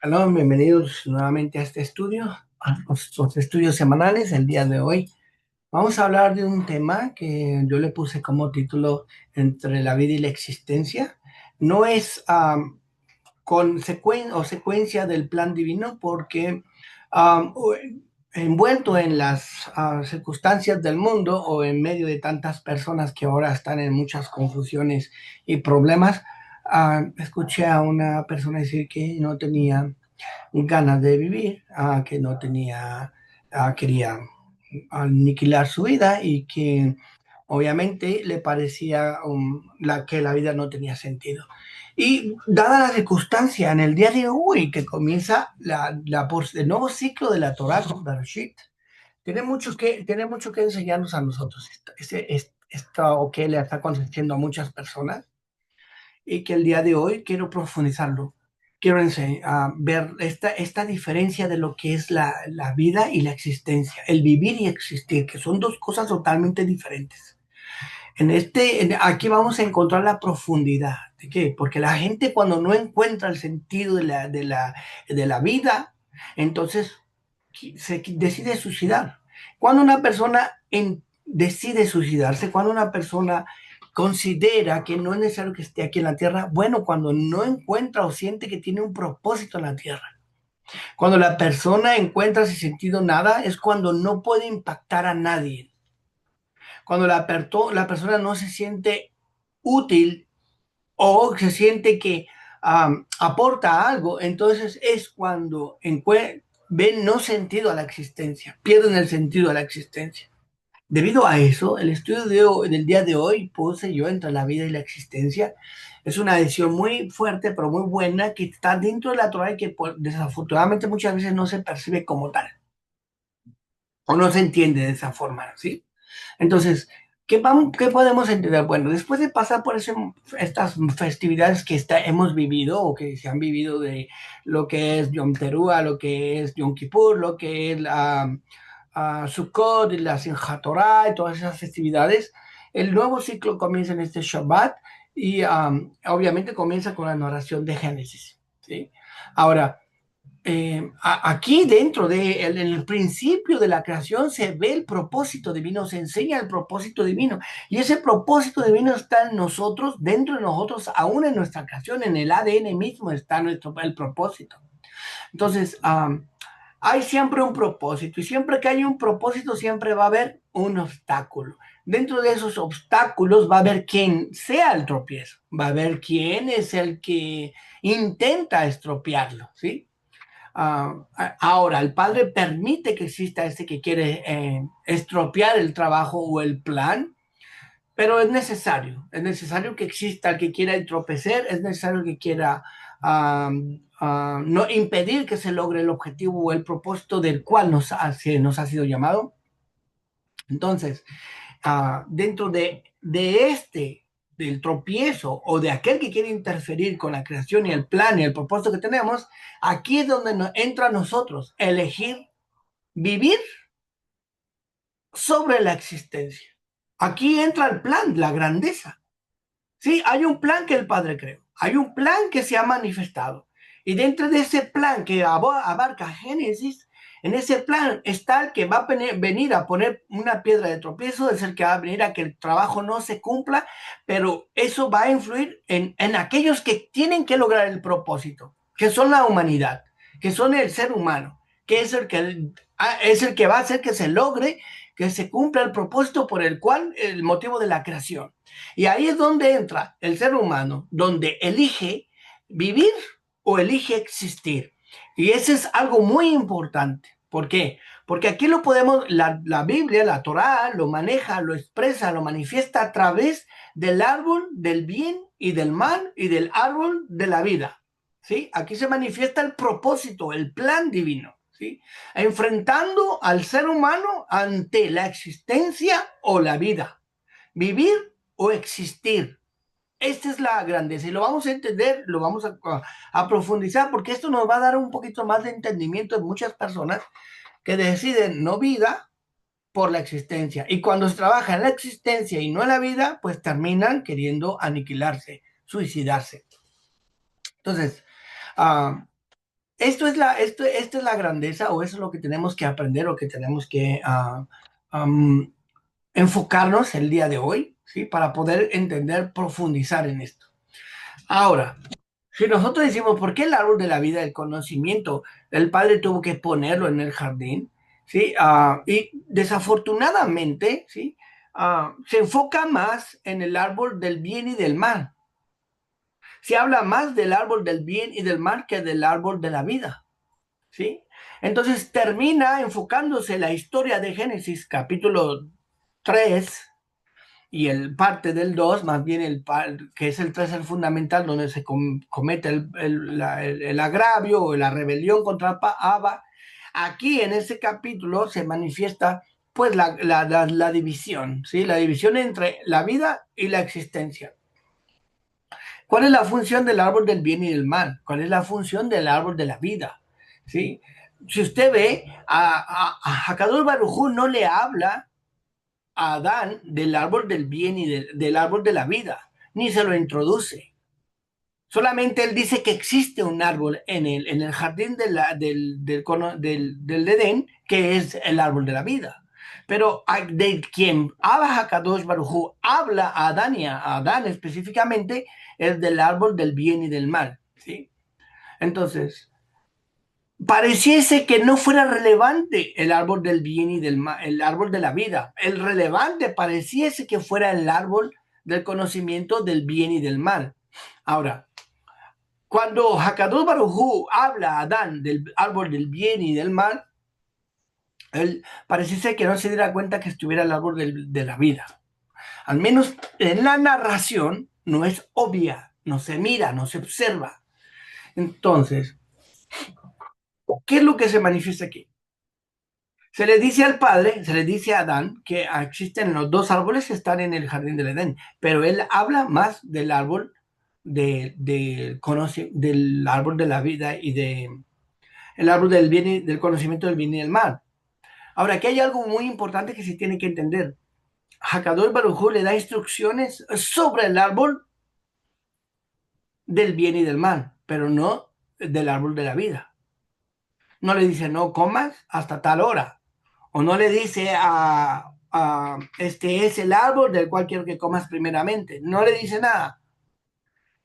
Hola, bienvenidos nuevamente a este estudio, a nuestros estudios semanales. El día de hoy vamos a hablar de un tema que yo le puse como título Entre la vida y la existencia. No es consecuencia o secuencia del plan divino porque am, o- envuelto en las circunstancias del mundo o en medio de tantas personas que ahora están en muchas confusiones y problemas, escuché a una persona decir que no tenía ganas de vivir, que no tenía, quería aniquilar su vida y que obviamente le parecía que la vida no tenía sentido. Y dada la circunstancia en el día de hoy que comienza el nuevo ciclo de la Torah con Bereshit, tiene mucho que enseñarnos a nosotros. Esto que le está aconteciendo a muchas personas y que el día de hoy quiero profundizarlo. Quiero ver esta diferencia de lo que es la vida y la existencia, el vivir y existir, que son dos cosas totalmente diferentes. Aquí vamos a encontrar la profundidad. ¿De qué? Porque la gente cuando no encuentra el sentido de la vida, entonces se decide suicidar. Cuando una persona decide suicidarse, cuando una persona considera que no es necesario que esté aquí en la tierra, bueno, cuando no encuentra o siente que tiene un propósito en la tierra. Cuando la persona encuentra sin sentido nada, es cuando no puede impactar a nadie. Cuando la persona no se siente útil o se siente que aporta algo, entonces es cuando ven no sentido a la existencia, pierden el sentido a la existencia. Debido a eso, el estudio del día de hoy puse yo entre la vida y la existencia. Es una decisión muy fuerte, pero muy buena, que está dentro de la Torah y que pues, desafortunadamente muchas veces no se percibe como tal o no se entiende de esa forma, ¿sí? Entonces, ¿qué podemos entender? Bueno, después de pasar por estas festividades que hemos vivido o que se han vivido de lo que es Yom Teruah, lo que es Yom Kippur, lo que es Sukkot, la Simchat Torah y todas esas festividades, el nuevo ciclo comienza en este Shabbat y obviamente comienza con la narración de Génesis, ¿sí? Ahora, aquí dentro en el principio de la creación se ve el propósito divino, se enseña el propósito divino y ese propósito divino está en nosotros, dentro de nosotros, aún en nuestra creación, en el ADN mismo está el propósito. Entonces, hay siempre un propósito y siempre que hay un propósito siempre va a haber un obstáculo. Dentro de esos obstáculos va a haber quien sea el tropiezo, va a haber quien es el que intenta estropearlo, ¿sí? Ahora, el padre permite que exista este que quiere estropear el trabajo o el plan, pero es necesario que exista el que quiera entorpecer, es necesario que quiera no impedir que se logre el objetivo o el propósito del cual nos ha sido llamado. Entonces, dentro del tropiezo o de aquel que quiere interferir con la creación y el plan y el propósito que tenemos, aquí es donde entra a nosotros elegir vivir sobre la existencia. Aquí entra el plan, la grandeza. Sí, hay un plan que el Padre creó, hay un plan que se ha manifestado. Y dentro de ese plan que abarca Génesis, en ese plan está el que va a venir a poner una piedra de tropiezo, es el que va a venir a que el trabajo no se cumpla, pero eso va a influir en aquellos que tienen que lograr el propósito, que son la humanidad, que son el ser humano, que es el que va a hacer que se logre, que se cumpla el propósito por el cual, el motivo de la creación. Y ahí es donde entra el ser humano, donde elige vivir o elige existir. Y eso es algo muy importante. ¿Por qué? Porque aquí la Biblia, la Torá, lo maneja, lo expresa, lo manifiesta a través del árbol del bien y del mal y del árbol de la vida. ¿Sí? Aquí se manifiesta el propósito, el plan divino. ¿Sí? Enfrentando al ser humano ante la existencia o la vida. Vivir o existir. Esta es la grandeza y lo vamos a entender, lo vamos a profundizar porque esto nos va a dar un poquito más de entendimiento de muchas personas que deciden no vida por la existencia. Y cuando se trabaja en la existencia y no en la vida, pues terminan queriendo aniquilarse, suicidarse. Entonces, uh, esta es la grandeza, o eso es lo que tenemos que aprender, o que tenemos que enfocarnos el día de hoy, ¿sí? Para poder entender, profundizar en esto. Ahora, si nosotros decimos, ¿por qué el árbol de la vida, el conocimiento, el Padre tuvo que ponerlo en el jardín? ¿Sí? Y desafortunadamente, ¿sí? Se enfoca más en el árbol del bien y del mal. Se habla más del árbol del bien y del mal que del árbol de la vida, ¿sí? Entonces termina enfocándose la historia de Génesis capítulo 3 y el parte del 2 más bien que es el 3 el fundamental, donde se comete el agravio o la rebelión contra Abba. Aquí en ese capítulo se manifiesta pues la división, ¿sí? La división entre la vida y la existencia. ¿Cuál es la función del árbol del bien y del mal? ¿Cuál es la función del árbol de la vida? ¿Sí? Si usted ve, a Hakadosh Baruj Hu no le habla a Adán del árbol del bien y del árbol de la vida, ni se lo introduce. Solamente él dice que existe un árbol en el jardín del Edén, que es el árbol de la vida. Pero de quien Abba Hakadosh Baruj Hu habla a Adán y a Adán específicamente es del árbol del bien y del mal. ¿Sí? Entonces, pareciese que no fuera relevante el árbol del bien y del mal, el árbol de la vida. El relevante pareciese que fuera el árbol del conocimiento del bien y del mal. Ahora, cuando Hakadosh Baruj Hu habla a Adán del árbol del bien y del mal, él pareciese que no se diera cuenta que estuviera el árbol de la vida. Al menos en la narración no es obvia, no se mira, no se observa. Entonces, ¿qué es lo que se manifiesta aquí? Se le dice al padre, se le dice a Adán que existen los dos árboles que están en el jardín del Edén, pero él habla más del árbol del árbol de la vida y el árbol del bien del conocimiento del bien y del mal. Ahora, aquí hay algo muy importante que se tiene que entender. Hakadosh Baruj Hu le da instrucciones sobre el árbol del bien y del mal, pero no del árbol de la vida. No le dice no comas hasta tal hora, o no le dice este es el árbol del cual quiero que comas primeramente. No le dice nada.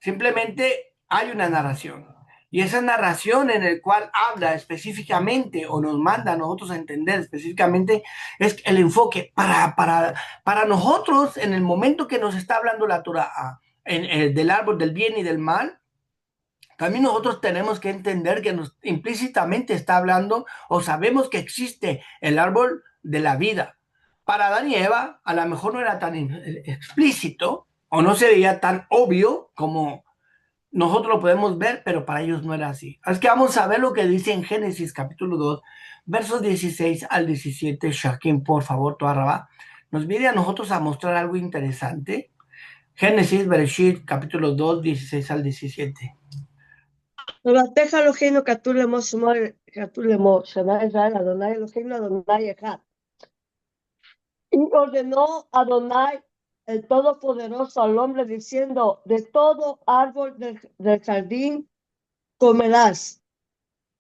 Simplemente hay una narración. Y esa narración en el cual habla específicamente o nos manda a nosotros a entender específicamente es el enfoque para nosotros en el momento que nos está hablando la Torah del árbol del bien y del mal. También nosotros tenemos que entender que implícitamente está hablando o sabemos que existe el árbol de la vida. Para Adán y Eva a lo mejor no era tan explícito o no sería tan obvio como nosotros lo podemos ver, pero para ellos no era así. Es que vamos a ver lo que dice en Génesis capítulo 2, versos 16 al 17. Shakim, por favor, tu arraba. Nos viene a nosotros a mostrar algo interesante. Génesis, Bereshit, capítulo 2, 16 al 17. Novateja Eloheinu Katu Lemo Shemor Katu Lemo Shema Israel Adonai Eloheinu Adonai Echad. Y ordenó Adonai el Todopoderoso al hombre diciendo: de todo árbol del jardín comerás,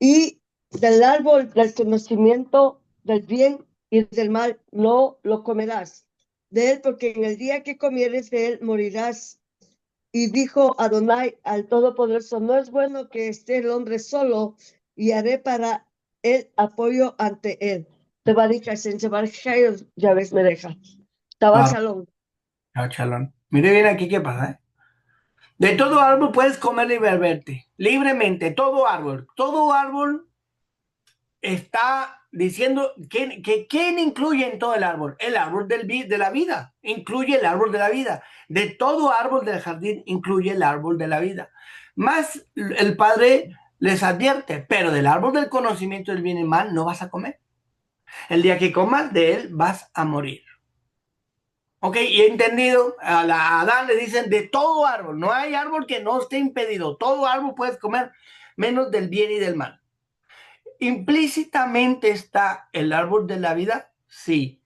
y del árbol del conocimiento del bien y del mal no lo comerás de él, porque en el día que comieres de él morirás. Y dijo Adonai al Todopoderoso: no es bueno que esté el hombre solo, y haré para él apoyo ante él. Te va a decir, ya ves, me deja. Estaba Claro, Shalom. chalón. Mire bien aquí qué pasa, ¿eh? De todo árbol puedes comer y beberte, libremente, todo árbol está diciendo ¿quién incluye en todo el árbol? El árbol de la vida, incluye el árbol de la vida. De todo árbol del jardín incluye el árbol de la vida. Más el Padre les advierte, pero del árbol del conocimiento del bien y mal no vas a comer. El día que comas de él vas a morir. Ok, y he entendido, a Adán le dicen de todo árbol, no hay árbol que no esté impedido, todo árbol puedes comer, menos del bien y del mal. ¿Implícitamente está el árbol de la vida? Sí.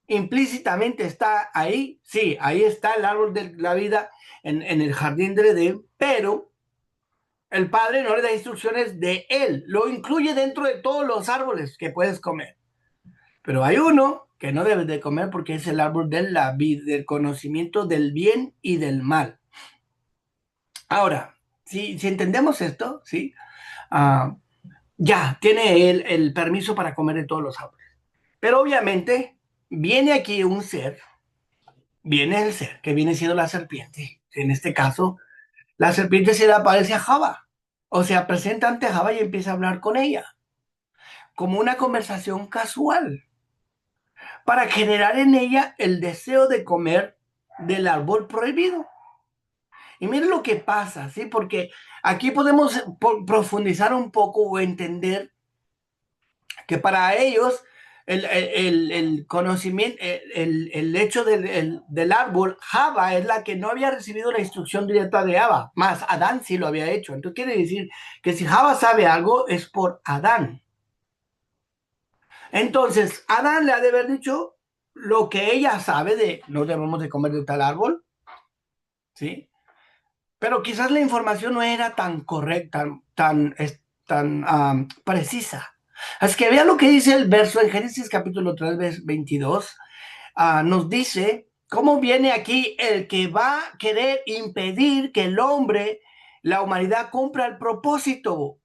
¿Implícitamente está ahí? Sí, ahí está el árbol de la vida en el jardín del Edén, pero El padre no le da instrucciones de él, lo incluye dentro de todos los árboles que puedes comer. Pero hay uno que no debes de comer porque es el árbol de la vida, del conocimiento del bien y del mal. Ahora, si entendemos esto, ¿sí? Ah, ya tiene el permiso para comer de todos los árboles. Pero obviamente viene aquí un ser, viene el ser que viene siendo la serpiente. En este caso, la serpiente se le aparece a Java. O sea, presenta ante Java y empieza a hablar con ella, como una conversación casual, para generar en ella el deseo de comer del árbol prohibido. Y miren lo que pasa, ¿sí? Porque aquí podemos profundizar un poco o entender que para ellos el conocimiento, el hecho del árbol, Java es la que no había recibido la instrucción directa de Ava, más Adán sí lo había hecho. Entonces quiere decir que si Java sabe algo es por Adán. Entonces, Adán le ha de haber dicho lo que ella sabe de no debemos de comer de tal árbol, ¿sí? Pero quizás la información no era tan correcta, tan precisa. Así que vea lo que dice el verso en Génesis capítulo 3, 22. Nos dice cómo viene aquí el que va a querer impedir que el hombre, la humanidad, cumpla el propósito,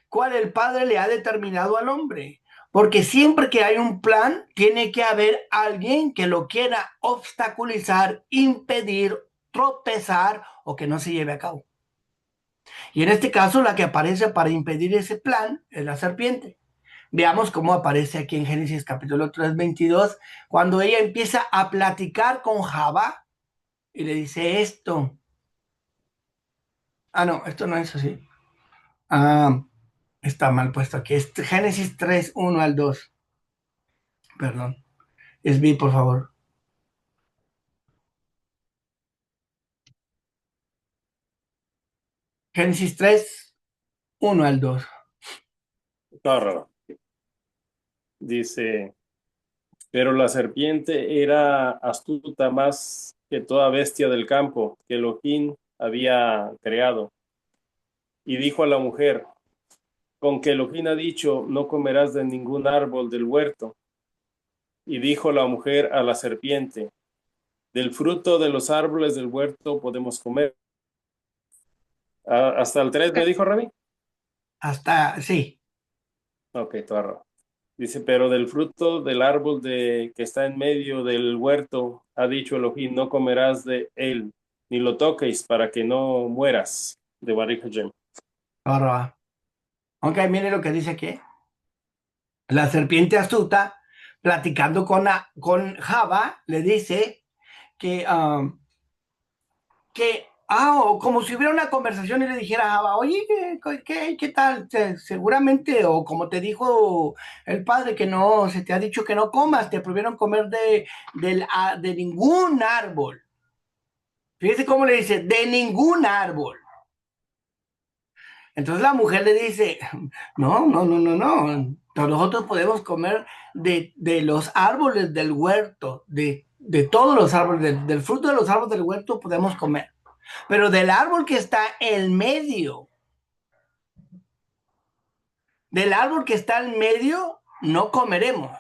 cual el Padre le ha determinado al hombre. Porque siempre que hay un plan, tiene que haber alguien que lo quiera obstaculizar, impedir, tropezar o que no se lleve a cabo. Y en este caso, la que aparece para impedir ese plan es la serpiente. Veamos cómo aparece aquí en Génesis capítulo 3, 22, cuando ella empieza a platicar con Java y le dice esto. No, esto no es así. Ah, está mal puesto aquí. Es Génesis 3, 1 al 2. Perdón. Esví, por favor. Génesis 3, 1 al 2. Claro. Dice, pero la serpiente era astuta más que toda bestia del campo que Elohim había creado. Y dijo a la mujer, con que Elohim ha dicho, no comerás de ningún árbol del huerto. Y dijo la mujer a la serpiente, del fruto de los árboles del huerto podemos comer. Hasta el 3 me dijo Rami. Hasta, sí. Ok, claro. Dice, pero del fruto del árbol que está en medio del huerto, ha dicho Elohim, no comerás de él, ni lo toquéis para que no mueras. De Baruch Hashem. Ahora va. Ok, mire lo que dice aquí. La serpiente astuta, platicando con Java, le dice que o como si hubiera una conversación y le dijera a Java, oye, ¿qué tal? Seguramente, o como te dijo el padre, que no, se te ha dicho que no comas, te prohibieron comer de ningún árbol. Fíjese cómo le dice, de ningún árbol. Entonces la mujer le dice, no, no, no, no, no. Nosotros podemos comer de los árboles del huerto, de todos los árboles, del fruto de los árboles del huerto podemos comer. Pero del árbol que está en medio, del árbol que está en medio, no comeremos.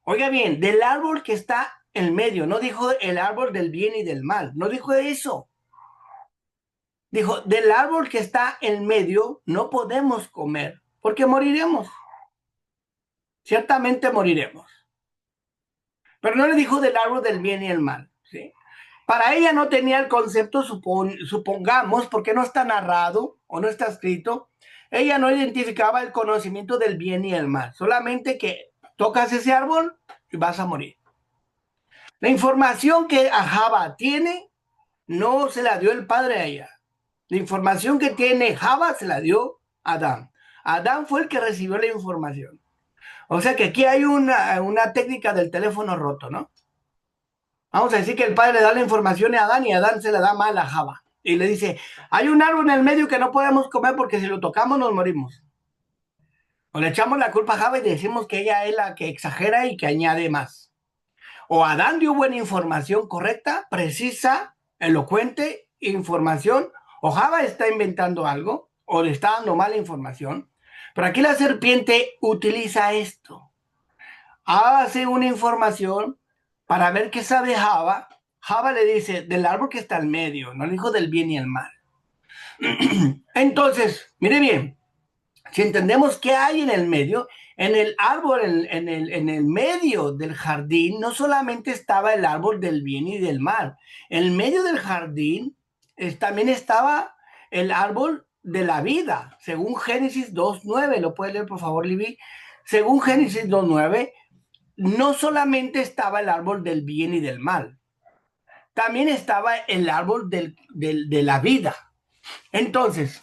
Oiga bien, del árbol que está en medio, no dijo el árbol del bien y del mal, no dijo eso. Dijo, del árbol que está en medio no podemos comer, porque moriremos. Ciertamente moriremos. Pero no le dijo del árbol del bien y el mal, ¿sí? Para ella no tenía el concepto, supongamos, porque no está narrado o no está escrito, ella no identificaba el conocimiento del bien y el mal, solamente que tocas ese árbol y vas a morir. La información que Java tiene no se la dio el padre a ella. La información que tiene Java se la dio Adán. Adán fue el que recibió la información. O sea que aquí hay una técnica del teléfono roto, ¿no? Vamos a decir que el padre le da la información a Adán y Adán se la da mal a Java. Y le dice, hay un árbol en el medio que no podemos comer porque si lo tocamos nos morimos. O le echamos la culpa a Java y decimos que ella es la que exagera y que añade más. O Adán dio buena información correcta, precisa, elocuente, información, o Java está inventando algo. o le está dando mala información. Pero aquí la serpiente utiliza esto. Hace una información para ver qué sabe Java. Java le dice del árbol que está al medio, no le dijo del bien y el mal. Entonces, mire bien, si entendemos qué hay en el medio, en el árbol, en el medio del jardín, no solamente estaba el árbol del bien y del mal, en el medio del jardín también estaba el árbol de la vida, según Génesis 2:9, lo puede leer por favor, Libby. Según Génesis 2:9, no solamente estaba el árbol del bien y del mal, también estaba el árbol de la vida. Entonces,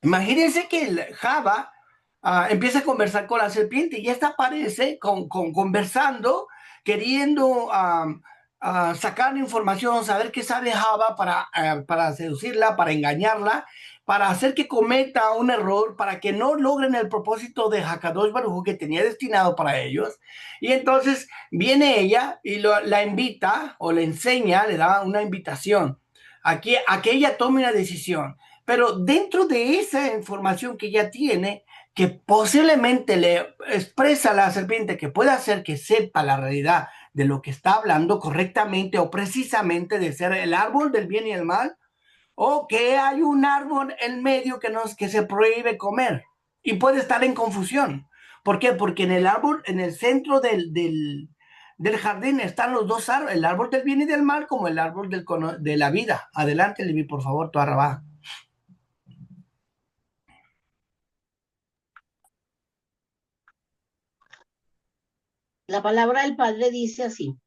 imagínense que el Java empieza a conversar con la serpiente y esta aparece conversando, queriendo sacar información, saber qué sabe Java para seducirla, para engañarla, para hacer que cometa un error, para que no logren el propósito de Hakadosh Baruj Hu que tenía destinado para ellos. Y entonces viene ella y la invita o le enseña, le da una invitación a que ella tome una decisión. Pero dentro de esa información que ella tiene, que posiblemente le expresa a la serpiente que puede hacer que sepa la realidad de lo que está hablando correctamente o precisamente de ser el árbol del bien y el mal, o que hay un árbol en medio que se prohíbe comer y puede estar en confusión. ¿Por qué? Porque en el árbol, en el centro del jardín están los dos árboles, el árbol del bien y del mal como el árbol de la vida. Adelante, Levi, por favor, tu arrabá. La palabra del Padre dice así: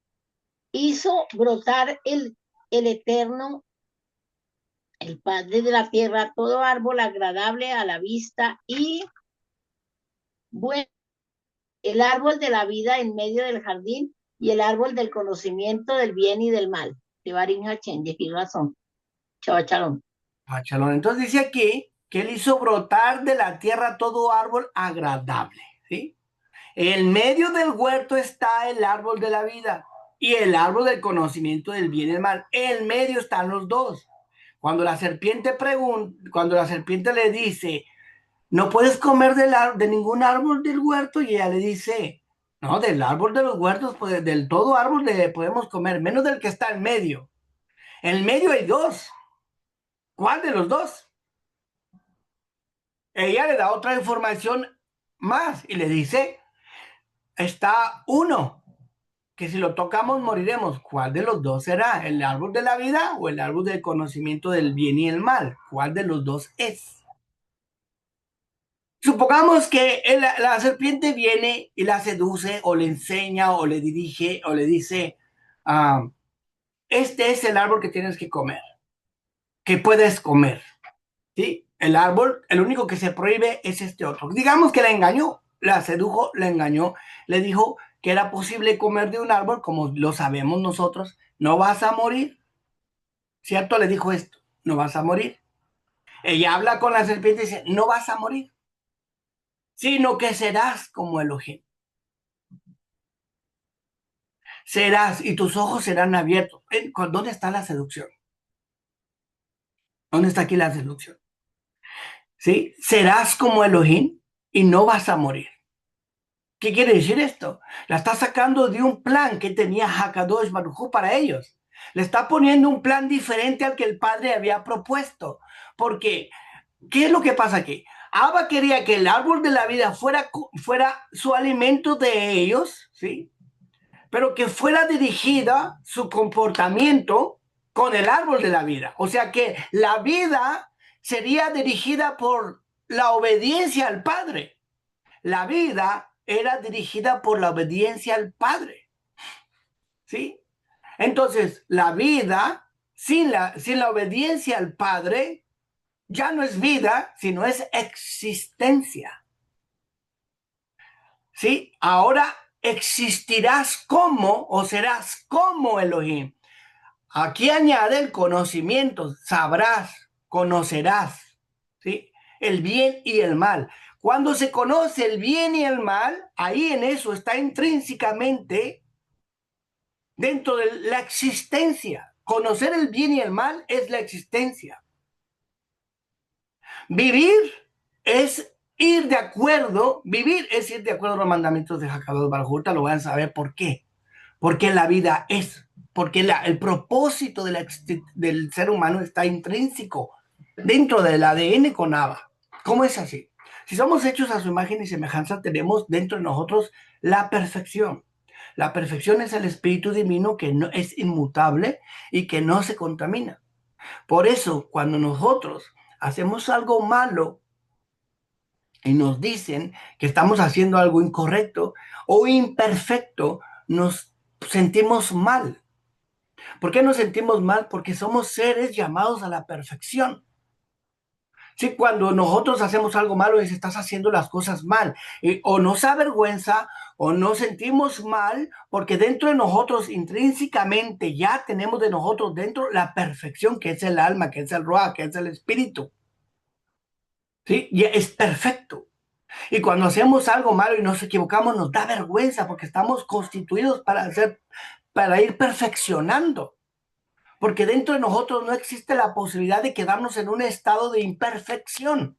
hizo brotar el Eterno, el Padre de la tierra, todo árbol agradable a la vista y bueno, el árbol de la vida en medio del jardín y el árbol del conocimiento del bien y del mal. De Barín Hachén, de razón. Chavachalón. Entonces dice aquí que él hizo brotar de la tierra todo árbol agradable, ¿sí? En medio del huerto está el árbol de la vida y el árbol del conocimiento del bien y del mal. En medio están los dos. Cuando la serpiente le dice, no puedes comer de ningún árbol del huerto, y ella le dice, no, del árbol de los huertos, pues, del todo árbol podemos comer, menos del que está en medio. En el medio hay dos. ¿Cuál de los dos? Ella le da otra información más y le dice, está uno, que si lo tocamos moriremos. ¿Cuál de los dos será? ¿El árbol de la vida o el árbol del conocimiento del bien y el mal? ¿Cuál de los dos es? Supongamos que la serpiente viene y la seduce o le enseña o le dirige o le dice, este es el árbol que tienes que comer, que puedes comer, ¿sí? El árbol, el único que se prohíbe es este otro. Digamos que la engañó, la sedujo, la engañó, le dijo que era posible comer de un árbol, como lo sabemos nosotros, no vas a morir, ¿cierto? Le dijo esto, no vas a morir. Ella habla con la serpiente y dice, no vas a morir, sino que serás como Elohim. Serás y tus ojos serán abiertos. ¿Dónde está la seducción? ¿Dónde está aquí la seducción? ¿Sí? Serás como Elohim y no vas a morir. ¿Qué quiere decir esto? La está sacando de un plan que tenía Hakadosh Baruj Hu para ellos. Le está poniendo un plan diferente al que el padre había propuesto. Porque, ¿qué es lo que pasa aquí? Abba quería que el árbol de la vida fuera su alimento de ellos, ¿sí? Pero que fuera dirigida su comportamiento con el árbol de la vida. O sea que la vida sería dirigida por la obediencia al Padre. La vida era dirigida por la obediencia al Padre. ¿Sí? Entonces, la vida sin la obediencia al Padre ya no es vida, sino es existencia. ¿Sí? Ahora existirás como o serás como Elohim. Aquí añade el conocimiento, sabrás, conocerás, ¿sí? El bien y el mal. Cuando se conoce el bien y el mal, ahí en eso está intrínsecamente dentro de la existencia. Conocer el bien y el mal es la existencia. Vivir es ir de acuerdo, vivir es ir de acuerdo a los mandamientos de Hakadosh Baruj Hu. Lo van a saber por qué. Porque la vida es, porque el propósito del ser humano está intrínseco dentro del ADN con Abba. ¿Cómo es así? Si somos hechos a su imagen y semejanza, tenemos dentro de nosotros la perfección. La perfección es el Espíritu Divino que no, es inmutable y que no se contamina. Por eso, cuando nosotros hacemos algo malo y nos dicen que estamos haciendo algo incorrecto o imperfecto, nos sentimos mal. ¿Por qué nos sentimos mal? Porque somos seres llamados a la perfección. Sí, cuando nosotros hacemos algo malo es estás haciendo las cosas mal, o nos avergüenza o nos sentimos mal porque dentro de nosotros intrínsecamente ya tenemos de nosotros dentro la perfección que es el alma, que es el Ruach, que es el espíritu. Sí, y es perfecto. Y cuando hacemos algo malo y nos equivocamos nos da vergüenza porque estamos constituidos para ir perfeccionando. Porque dentro de nosotros no existe la posibilidad de quedarnos en un estado de imperfección,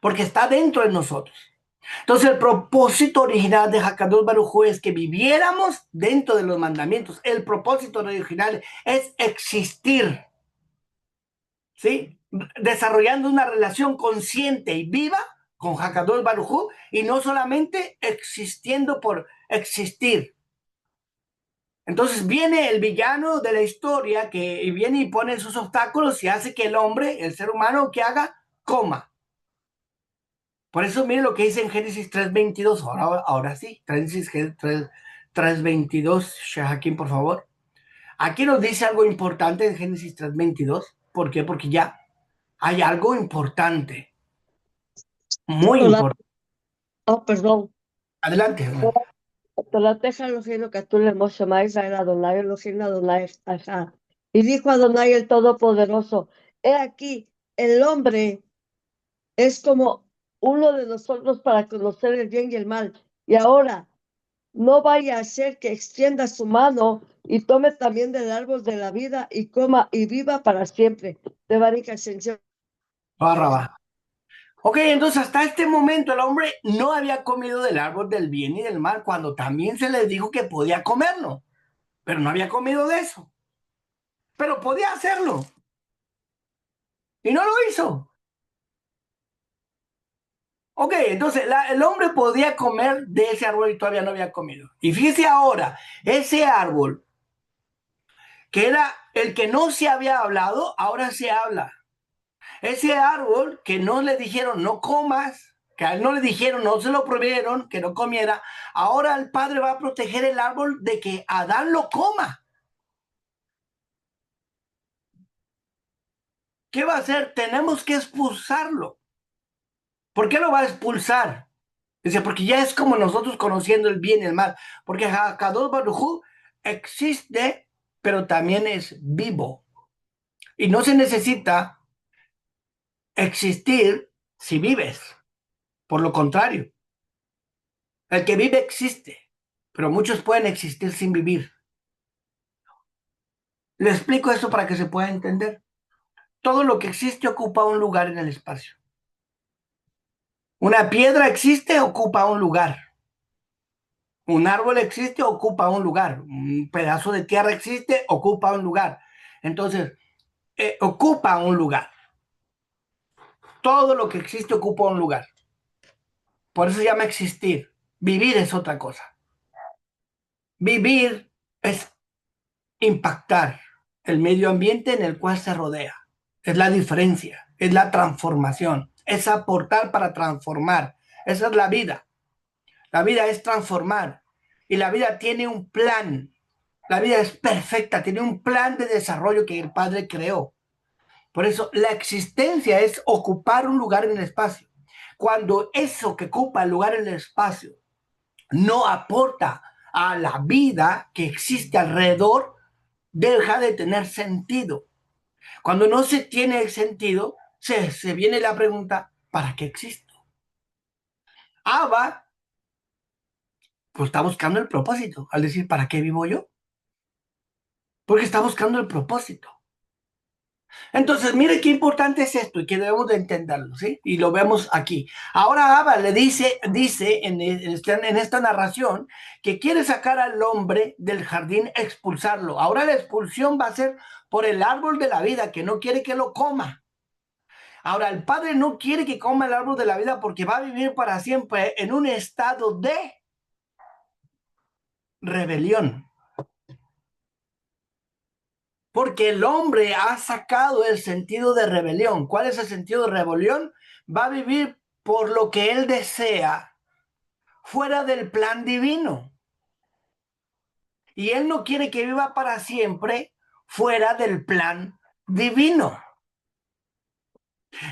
porque está dentro de nosotros. Entonces el propósito original de Hakadosh Baruj Hu es que viviéramos dentro de los mandamientos. El propósito original es existir, ¿sí? Desarrollando una relación consciente y viva con Hakadosh Baruj Hu y no solamente existiendo por existir. Entonces viene el villano de la historia que viene y pone sus obstáculos y hace que el hombre, el ser humano, que haga, coma. Por eso miren lo que dice en Génesis 3:22. Ahora sí, Génesis 3:22, Shahakim, por favor. Aquí nos dice algo importante en Génesis 3:22. ¿Por qué? Porque ya hay algo importante, muy importante. Oh, perdón. Adelante, adelante. Y dijo Adonai el Todopoderoso, he aquí, el hombre es como uno de nosotros para conocer el bien y el mal. Y ahora, no vaya a ser que extienda su mano y tome también del árbol de la vida y coma y viva para siempre. De Baruch Hashem. Barra. Ok, entonces hasta este momento el hombre no había comido del árbol del bien y del mal cuando también se les dijo que podía comerlo, pero no había comido de eso. Pero podía hacerlo y no lo hizo. Ok, entonces el hombre podía comer de ese árbol y todavía no había comido. Y fíjese ahora, ese árbol, que era el que no se había hablado, ahora se habla. Ese árbol que no le dijeron no comas, que a él no le dijeron, no se lo prohibieron, que no comiera, ahora el padre va a proteger el árbol de que Adán lo coma. ¿Qué va a hacer? Tenemos que expulsarlo. ¿Por qué lo va a expulsar? Dice, porque ya es como nosotros conociendo el bien y el mal. Porque Hakadosh Baruj Hu existe, pero también es vivo. Y no se necesita existir si vives. Por lo contrario, el que vive existe, pero muchos pueden existir sin vivir. Le explico esto para que se pueda entender. Todo lo que existe ocupa un lugar en el espacio. Una piedra existe, ocupa un lugar. Un árbol existe, ocupa un lugar. Un pedazo de tierra existe, ocupa un lugar. Entonces, ocupa un lugar. Todo lo que existe ocupa un lugar. Por eso se llama existir. Vivir es otra cosa. Vivir es impactar el medio ambiente en el cual se rodea. Es la diferencia, es la transformación, es aportar para transformar. Esa es la vida. La vida es transformar y la vida tiene un plan. La vida es perfecta, tiene un plan de desarrollo que el Padre creó. Por eso la existencia es ocupar un lugar en el espacio. Cuando eso que ocupa el lugar en el espacio no aporta a la vida que existe alrededor, deja de tener sentido. Cuando no se tiene sentido, se viene la pregunta, ¿para qué existo? Abba, pues está buscando el propósito, al decir, ¿para qué vivo yo? Porque está buscando el propósito. Entonces, mire qué importante es esto y que debemos de entenderlo, ¿sí? Y lo vemos aquí. Ahora Abba le dice en esta narración que quiere sacar al hombre del jardín, expulsarlo. Ahora la expulsión va a ser por el árbol de la vida, que no quiere que lo coma. Ahora, el padre no quiere que coma el árbol de la vida porque va a vivir para siempre en un estado de rebelión. Porque el hombre ha sacado el sentido de rebelión. ¿Cuál es el sentido de rebelión? Va a vivir por lo que él desea, fuera del plan divino. Y él no quiere que viva para siempre fuera del plan divino.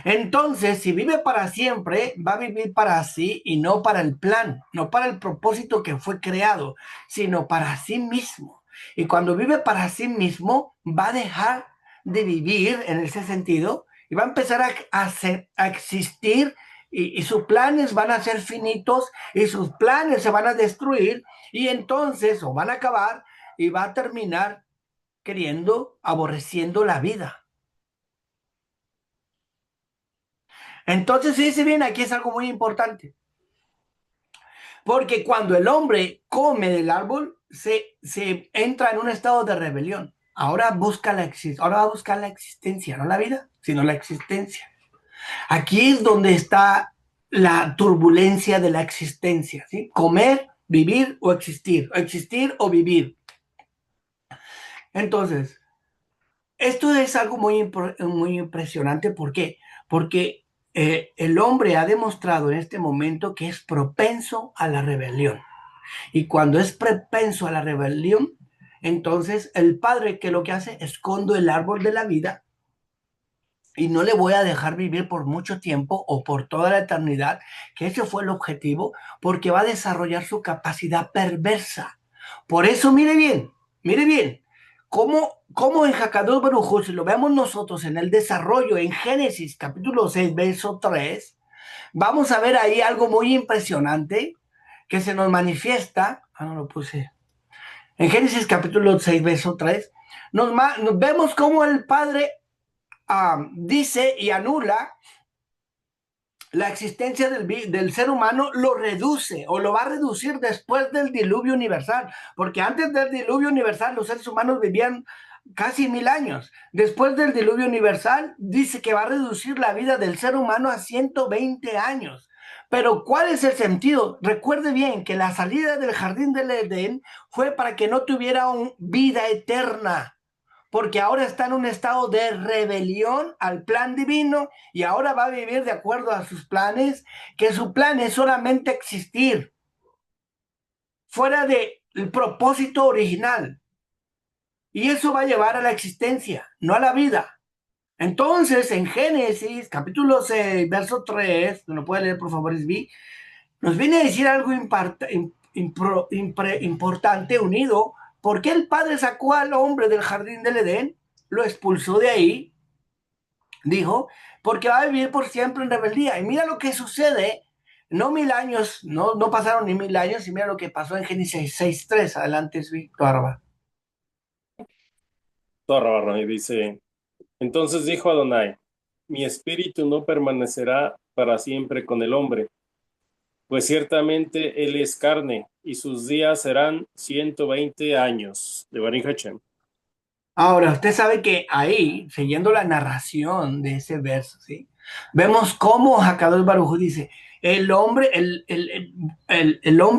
Entonces, si vive para siempre, va a vivir para sí y no para el plan, no para el propósito que fue creado, sino para sí mismo. Y cuando vive para sí mismo, va a dejar de vivir en ese sentido y va a empezar a existir y sus planes van a ser finitos y sus planes se van a destruir y entonces o van a acabar y va a terminar queriendo, aborreciendo la vida. Entonces, si dice bien, aquí es algo muy importante. Porque cuando el hombre come del árbol, se entra en un estado de rebelión. Ahora ahora va a buscar la existencia, no la vida, sino la existencia. Aquí es donde está la turbulencia de la existencia, ¿sí? Comer, vivir o existir o vivir. Entonces, esto es algo muy impresionante. ¿Por qué? Porque el hombre ha demostrado en este momento que es propenso a la rebelión. Y cuando es propenso a la rebelión, entonces el padre, que lo que hace, escondo el árbol de la vida y no le voy a dejar vivir por mucho tiempo o por toda la eternidad, que ese fue el objetivo, porque va a desarrollar su capacidad perversa. Por eso, mire bien, cómo en Hakadosh Baruj Hu, si lo vemos nosotros en el desarrollo, en Génesis capítulo 6, verso 3, vamos a ver ahí algo muy impresionante que se nos manifiesta. No lo puse. En Génesis capítulo 6, verso 3, nos vemos cómo el Padre dice y anula la existencia del ser humano, lo reduce o lo va a reducir después del diluvio universal, porque antes del diluvio universal los seres humanos vivían casi 1000 años. Después del diluvio universal dice que va a reducir la vida del ser humano a 120 años. Pero ¿cuál es el sentido? Recuerde bien que la salida del jardín del Edén fue para que no tuviera vida eterna, porque ahora está en un estado de rebelión al plan divino y ahora va a vivir de acuerdo a sus planes, que su plan es solamente existir, fuera del propósito original. Y eso va a llevar a la existencia, no a la vida. Entonces, en Génesis, capítulo 6, verso 3, ¿no puede leer, por favor, Esbi? Nos viene a decir algo importante, unido. ¿Por qué el Padre sacó al hombre del jardín del Edén? Lo expulsó de ahí, dijo, porque va a vivir por siempre en rebeldía. Y mira lo que sucede, no 1000 años, no pasaron ni 1000 años, y mira lo que pasó en Génesis 6:3. Adelante, Víctor. Y dice, entonces dijo Adonai, mi espíritu no permanecerá para siempre con el hombre, pues ciertamente él es carne, y sus días serán 120 años. De Baruch Hashem. Ahora, usted sabe que ahí, siguiendo la narración de ese verso, ¿sí? Vemos cómo Hakadosh Baruj Hu dice, el hombre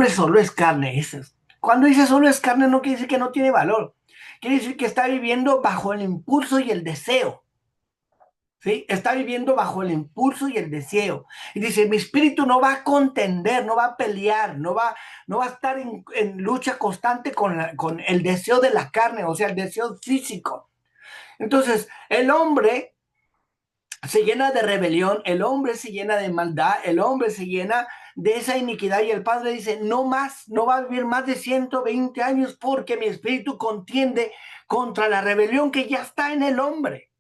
solo es carne. Cuando dice solo es carne, no quiere decir que no tiene valor. Quiere decir que está viviendo bajo el impulso y el deseo. ¿Sí? Está viviendo bajo el impulso y el deseo. Y dice, mi espíritu no va a contender, no va a pelear, no va a estar en lucha constante con el deseo de la carne, o sea, el deseo físico. Entonces, el hombre se llena de rebelión, el hombre se llena de maldad, el hombre se llena de esa iniquidad y el Padre dice, no más, no va a vivir más de 120 años porque mi espíritu contiende contra la rebelión que ya está en el hombre.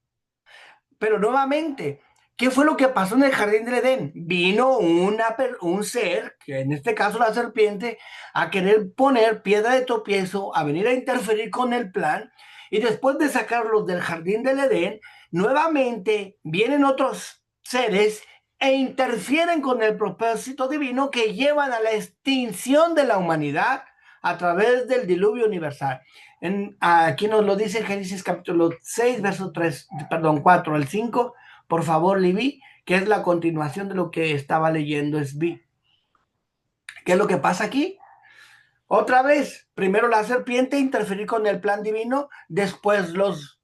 Pero nuevamente, ¿qué fue lo que pasó en el jardín del Edén? Vino un ser, que en este caso la serpiente, a querer poner piedra de tropiezo, a venir a interferir con el plan, y después de sacarlos del jardín del Edén, nuevamente vienen otros seres e interfieren con el propósito divino que llevan a la extinción de la humanidad a través del diluvio universal. Aquí nos lo dice Génesis capítulo 6, verso 3, perdón, 4 al 5. Por favor, Libby, que es la continuación de lo que estaba leyendo Sbi. ¿Qué es lo que pasa aquí? Otra vez, primero la serpiente interferir con el plan divino, después los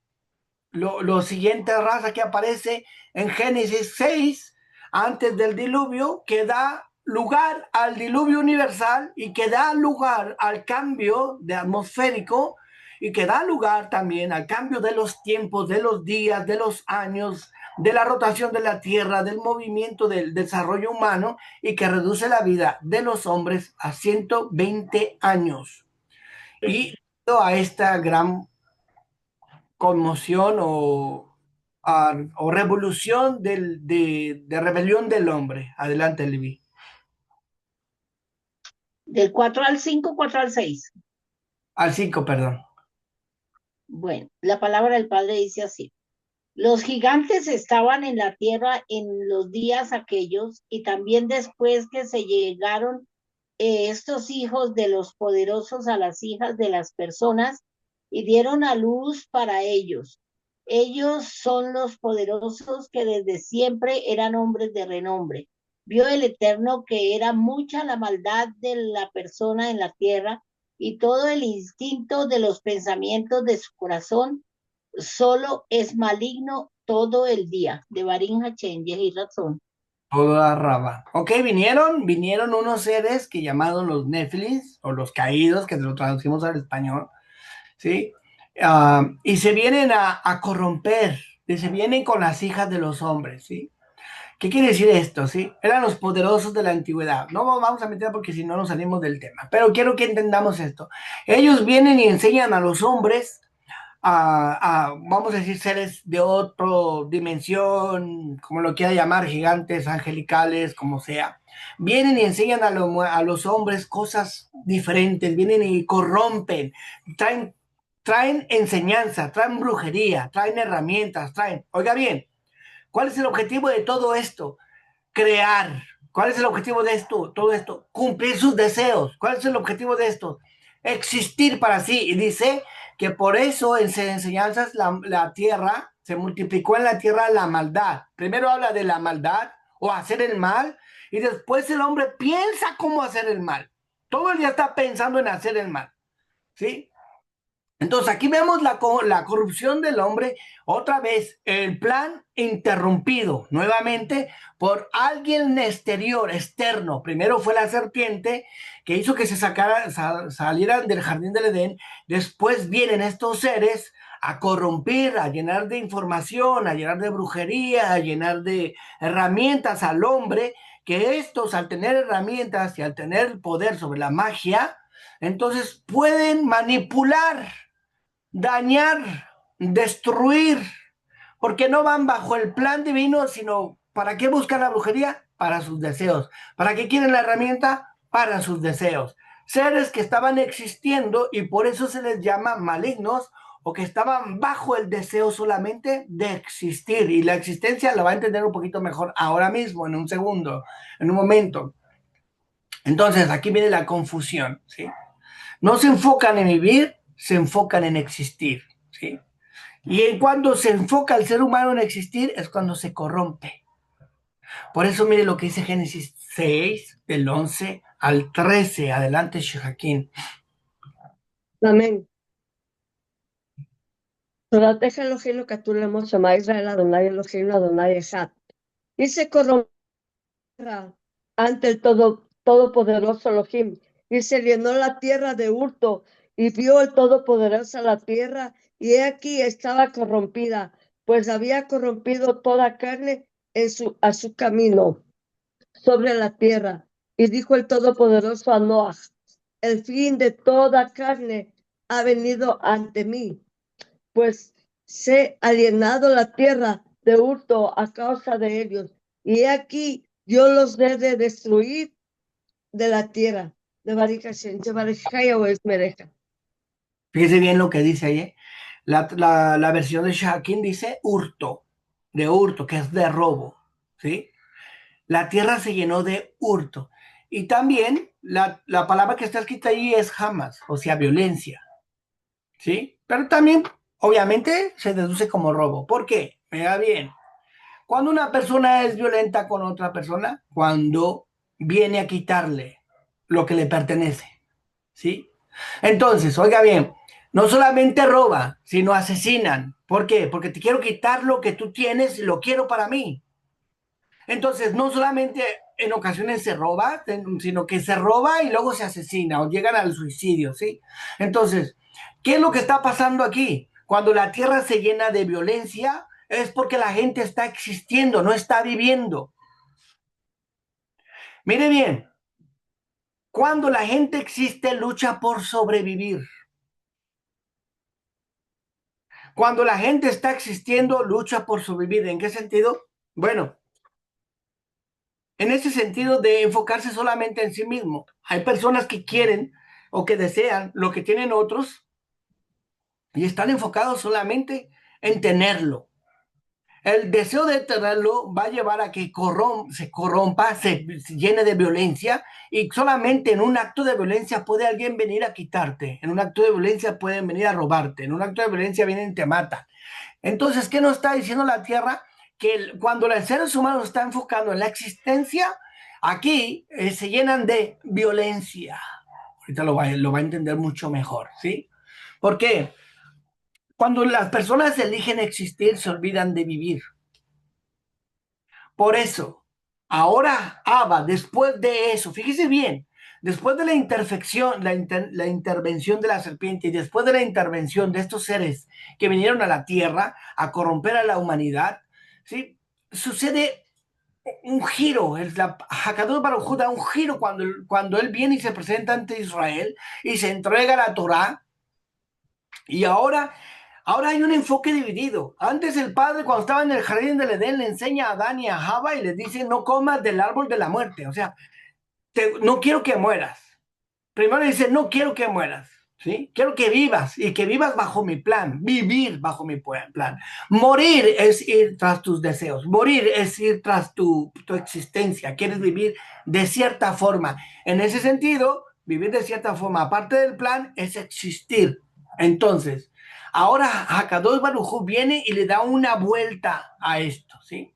siguientes razas que aparece en Génesis 6, antes del diluvio, que da lugar al diluvio universal y que da lugar al cambio de atmosférico y que da lugar también al cambio de los tiempos, de los días, de los años, de la rotación de la Tierra, del movimiento del desarrollo humano y que reduce la vida de los hombres a 120 años. Y a esta gran conmoción o revolución de rebelión del hombre. Adelante, Levi. Del 4 al 5, 4 al 6. Al 5, perdón. Bueno, la palabra del Padre dice así. Los gigantes estaban en la tierra en los días aquellos y también después que se llegaron estos hijos de los poderosos a las hijas de las personas y dieron a luz para ellos. Ellos son los poderosos que desde siempre eran hombres de renombre. Vio el Eterno que era mucha la maldad de la persona en la tierra y todo el instinto de los pensamientos de su corazón solo es maligno todo el día. De Barín Hachén, y razón. Toda raba. Ok, vinieron unos seres que llamados los Néfilis o los caídos, que lo traducimos al español, ¿sí? Y se vienen a corromper, y se vienen con las hijas de los hombres, ¿sí? ¿Qué quiere decir esto? ¿Sí? Eran los poderosos de la antigüedad. No vamos a meter porque si no nos salimos del tema. Pero quiero que entendamos esto. Ellos vienen y enseñan a los hombres vamos a decir, seres de otra dimensión, como lo quiera llamar, gigantes, angelicales, como sea. Vienen y enseñan a los hombres cosas diferentes, vienen y corrompen, traen enseñanza, traen brujería, traen herramientas, oiga bien, ¿cuál es el objetivo de todo esto? Crear. ¿Cuál es el objetivo de esto? Todo esto, cumplir sus deseos. ¿Cuál es el objetivo de esto? Existir para sí. Y dice que por eso en sus enseñanzas la tierra, se multiplicó en la tierra la maldad. Primero habla de la maldad o hacer el mal y después el hombre piensa cómo hacer el mal. Todo el día está pensando en hacer el mal. ¿Sí? Entonces aquí vemos la corrupción del hombre, otra vez el plan interrumpido nuevamente por alguien exterior, externo. Primero fue la serpiente que hizo que se salieran del jardín del Edén, después vienen estos seres a corromper, a llenar de información, a llenar de brujería, a llenar de herramientas al hombre, que estos al tener herramientas y al tener el poder sobre la magia, entonces pueden manipular, dañar, destruir, porque no van bajo el plan divino, sino ¿para qué buscan la brujería? Para sus deseos. ¿Para qué quieren la herramienta? Para sus deseos. Seres que estaban existiendo y por eso se les llama malignos o que estaban bajo el deseo solamente de existir. Y la existencia la va a entender un poquito mejor ahora mismo, en un segundo, en un momento. Entonces, aquí viene la confusión, ¿sí? No se enfocan en vivir, se enfocan en existir, ¿sí? Y cuando se enfoca el ser humano en existir es cuando se corrompe. Por eso mire lo que dice Génesis 6, del 11 al 13. Adelante, Shehakin. Amén. Torateja Elohim Katulemo Shema Israel Adonai Elohim Adonai Echad. Y se corrompió ante el Todopoderoso Elohim. Y se llenó la tierra de hurto. Y vio el Todopoderoso la tierra. Y he aquí estaba corrompida, pues había corrompido toda carne a su camino sobre la tierra. Y dijo el Todopoderoso a Noah: el fin de toda carne ha venido ante mí, pues se ha alienado la tierra de hurto a causa de ellos. Y he aquí, yo los he de destruir de la tierra. De Baruch Hashem, de Baruch Hayah o Esmereja. Fíjese bien lo que dice ahí, ¿eh? La versión de Shakin dice hurto, de hurto, que es de robo, ¿sí? La tierra se llenó de hurto. Y también la palabra que está escrita ahí es jamás, o sea, violencia, ¿sí? Pero también, obviamente, se deduce como robo. ¿Por qué? Mira bien, cuando una persona es violenta con otra persona, cuando viene a quitarle lo que le pertenece, ¿sí? Entonces, oiga bien, no solamente roba, sino asesinan. ¿Por qué? Porque te quiero quitar lo que tú tienes y lo quiero para mí. Entonces, no solamente en ocasiones se roba, sino que se roba y luego se asesina o llegan al suicidio, ¿sí? Entonces, ¿qué es lo que está pasando aquí? Cuando la tierra se llena de violencia, es porque la gente está existiendo, no está viviendo. Mire bien, cuando la gente existe, lucha por sobrevivir. Cuando la gente está existiendo, lucha por sobrevivir. ¿En qué sentido? Bueno, en ese sentido de enfocarse solamente en sí mismo. Hay personas que quieren o que desean lo que tienen otros y están enfocados solamente en tenerlo. El deseo de tenerlo va a llevar a que se corrompa, se llene de violencia y solamente en un acto de violencia puede alguien venir a quitarte. En un acto de violencia pueden venir a robarte. En un acto de violencia vienen y te matan. Entonces, ¿qué nos está diciendo la Tierra? Que cuando el ser humano está enfocando en la existencia, aquí se llenan de violencia. Ahorita lo va a entender mucho mejor, ¿sí? ¿Por qué? Cuando las personas eligen existir, se olvidan de vivir. Por eso, ahora Abba, después de eso, fíjese bien, después de la interfección, la intervención de la serpiente y después de la intervención de estos seres que vinieron a la tierra a corromper a la humanidad, ¿sí? Sucede un giro, la Hakadosh Baruj Hu da un giro cuando él viene y se presenta ante Israel y se entrega la Torá y ahora hay un enfoque dividido. Antes el padre, cuando estaba en el jardín del Edén, le enseña a Adán y a Java y les dice, no comas del árbol de la muerte. O sea, no quiero que mueras. Primero dice, no quiero que mueras. ¿Sí? Quiero que vivas y que vivas bajo mi plan, vivir bajo mi plan. Morir es ir tras tus deseos, morir es ir tras tu existencia. Quieres vivir de cierta forma. En ese sentido, vivir de cierta forma, aparte del plan, es existir. Entonces, ahora Hakadosh Baruj Hu viene y le da una vuelta a esto, ¿sí?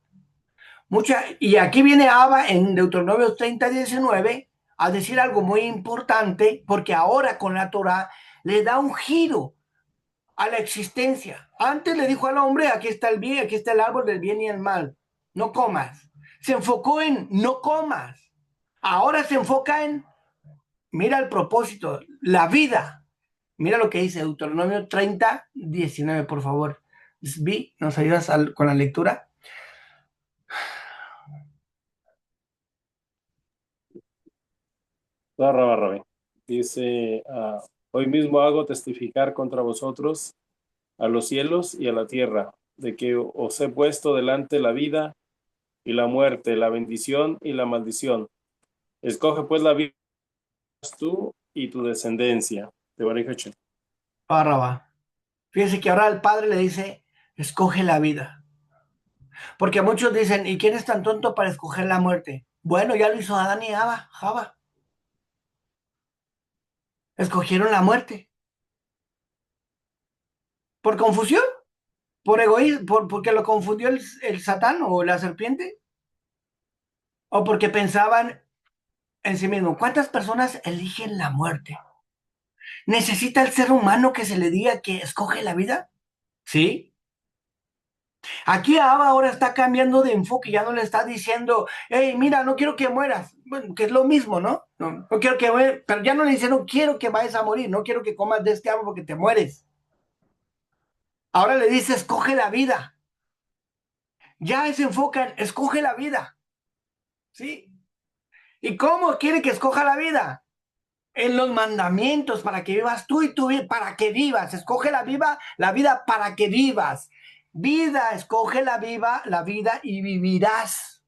Y aquí viene Abba en Deuteronomio 30:19 a decir algo muy importante, porque ahora con la Torah le da un giro a la existencia. Antes le dijo al hombre, aquí está el bien, aquí está el árbol del bien y el mal, no comas. Se enfocó en no comas. Ahora se enfoca en, mira el propósito, la vida. Mira lo que dice Deuteronomio 30:19, por favor. Svi, ¿nos ayudas con la lectura? Barra, barra, B. Dice, hoy mismo hago testificar contra vosotros a los cielos y a la tierra, de que os he puesto delante la vida y la muerte, la bendición y la maldición. Escoge pues la vida tú y tu descendencia. De Baruch. Barraba. Fíjense que ahora el padre le dice, escoge la vida. Porque muchos dicen, ¿y quién es tan tonto para escoger la muerte? Bueno, ya lo hizo Adán y Java. Escogieron la muerte. ¿Por confusión? ¿Por egoísmo? ¿Porque lo confundió el Satán o la serpiente? ¿O porque pensaban en sí mismo? ¿Cuántas personas eligen la muerte? ¿Necesita el ser humano que se le diga que escoge la vida? Sí. Aquí Abba ahora está cambiando de enfoque, ya no le está diciendo, hey, mira, no quiero que mueras. Bueno, que es lo mismo, ¿no? No quiero que mueras, pero ya no le dice, no quiero que vayas a morir, no quiero que comas de este árbol porque te mueres. Ahora le dice, escoge la vida. Ya se enfoca en, escoge la vida. ¿Sí? ¿Y cómo quiere que escoja la vida? En los mandamientos para que vivas tú y tu vida, para que vivas. Escoge la vida para que vivas. Vida, escoge la vida y vivirás.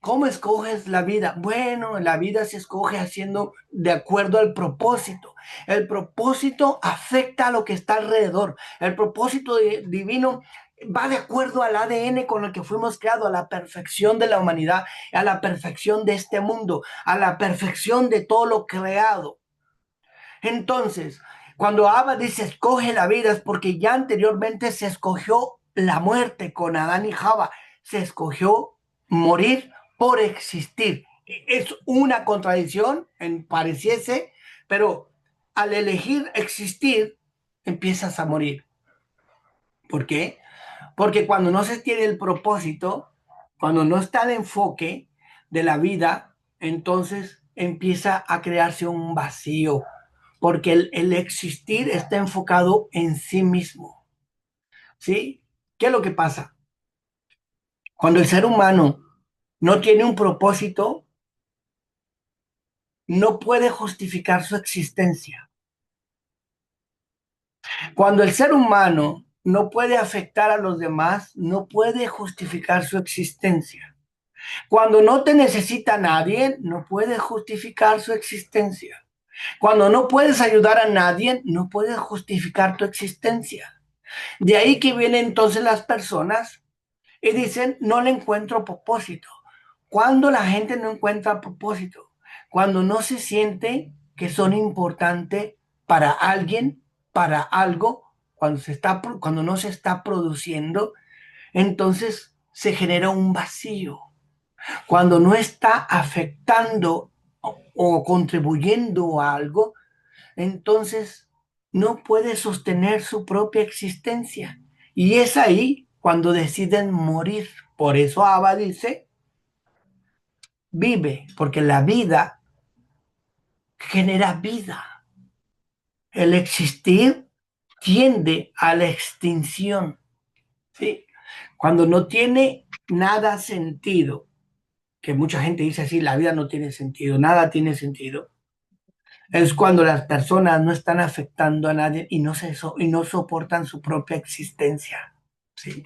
¿Cómo escoges la vida? Bueno, la vida se escoge haciendo de acuerdo al propósito. El propósito afecta a lo que está alrededor. El propósito divino va de acuerdo al ADN con el que fuimos creados, a la perfección de la humanidad, a la perfección de este mundo, a la perfección de todo lo creado. Entonces, cuando Abba dice escoge la vida, es porque ya anteriormente se escogió la muerte con Adán y Java. Se escogió morir por existir. Es una contradicción, pareciese, pero al elegir existir, empiezas a morir. ¿Por qué? Porque cuando no se tiene el propósito, cuando no está el enfoque de la vida, entonces empieza a crearse un vacío, porque el existir está enfocado en sí mismo. ¿Sí? ¿Qué es lo que pasa? Cuando el ser humano no tiene un propósito, no puede justificar su existencia. Cuando el ser humano no puede afectar a los demás, no puede justificar su existencia. Cuando no te necesita nadie, no puede justificar su existencia. Cuando no puedes ayudar a nadie, no puedes justificar tu existencia. De ahí que vienen entonces las personas y dicen, no le encuentro propósito. Cuando la gente no encuentra propósito, cuando no se siente que son importantes para alguien, para algo, cuando no se está produciendo, entonces se genera un vacío. Cuando no está afectando o contribuyendo a algo, entonces no puede sostener su propia existencia. Y es ahí cuando deciden morir. Por eso Abba dice, vive, porque la vida genera vida. El existir tiende a la extinción. ¿Sí? Cuando no tiene nada sentido, que mucha gente dice así, la vida no tiene sentido, nada tiene sentido, es cuando las personas no están afectando a nadie y no soportan su propia existencia. ¿Sí?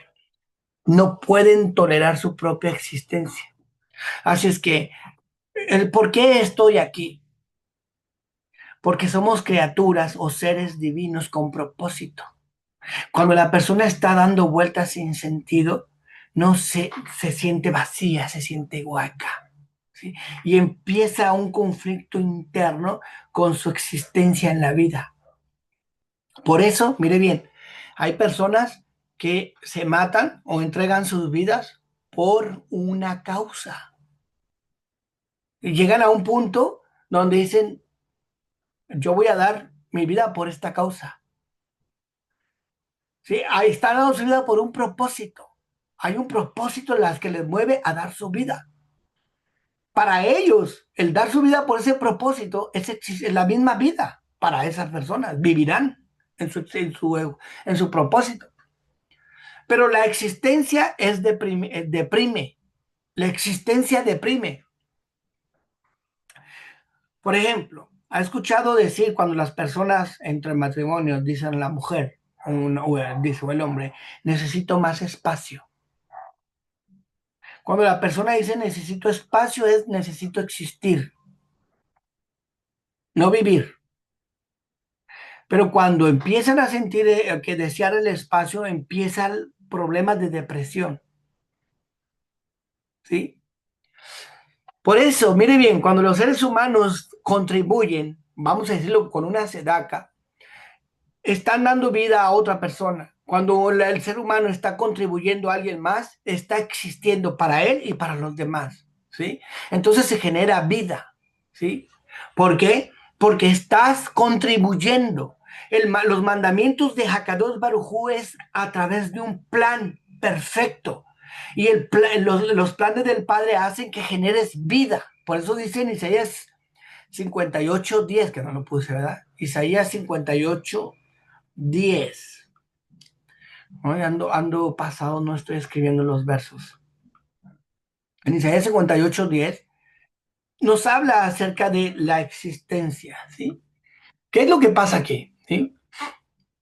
No pueden tolerar su propia existencia. Así es que, el por qué estoy aquí, porque somos criaturas o seres divinos con propósito. Cuando la persona está dando vueltas sin sentido, no se siente vacía, se siente hueca. ¿Sí? Y empieza un conflicto interno con su existencia en la vida. Por eso, mire bien, hay personas que se matan o entregan sus vidas por una causa. Y llegan a un punto donde dicen, yo voy a dar mi vida por esta causa. ¿Sí? Ahí están dando su vida por un propósito. Hay un propósito en las que les mueve a dar su vida. Para ellos, el dar su vida por ese propósito es la misma vida para esas personas. Vivirán en su propósito. Pero la existencia deprime. La existencia deprime. Por ejemplo, ¿ha escuchado decir cuando las personas entre matrimonios dicen la mujer dice el hombre, necesito más espacio? Cuando la persona dice necesito espacio es necesito existir, no vivir. Pero cuando empiezan a sentir que desear el espacio, empiezan problemas de depresión. ¿Sí? Por eso, mire bien, cuando los seres humanos contribuyen, vamos a decirlo con una sedaca, están dando vida a otra persona. Cuando el ser humano está contribuyendo a alguien más, está existiendo para él y para los demás, ¿sí? Entonces se genera vida, ¿sí? ¿Por qué? Porque estás contribuyendo. Los mandamientos de Hakadosh Baruj Hu es a través de un plan perfecto. Y los planes del Padre hacen que generes vida. Por eso dice en Isaías 58:10, que no lo puse, ¿verdad? Isaías 58:10. Ando pasado, no estoy escribiendo los versos. En Isaías 58:10 nos habla acerca de la existencia, ¿sí? ¿Qué es lo que pasa aquí? ¿Sí?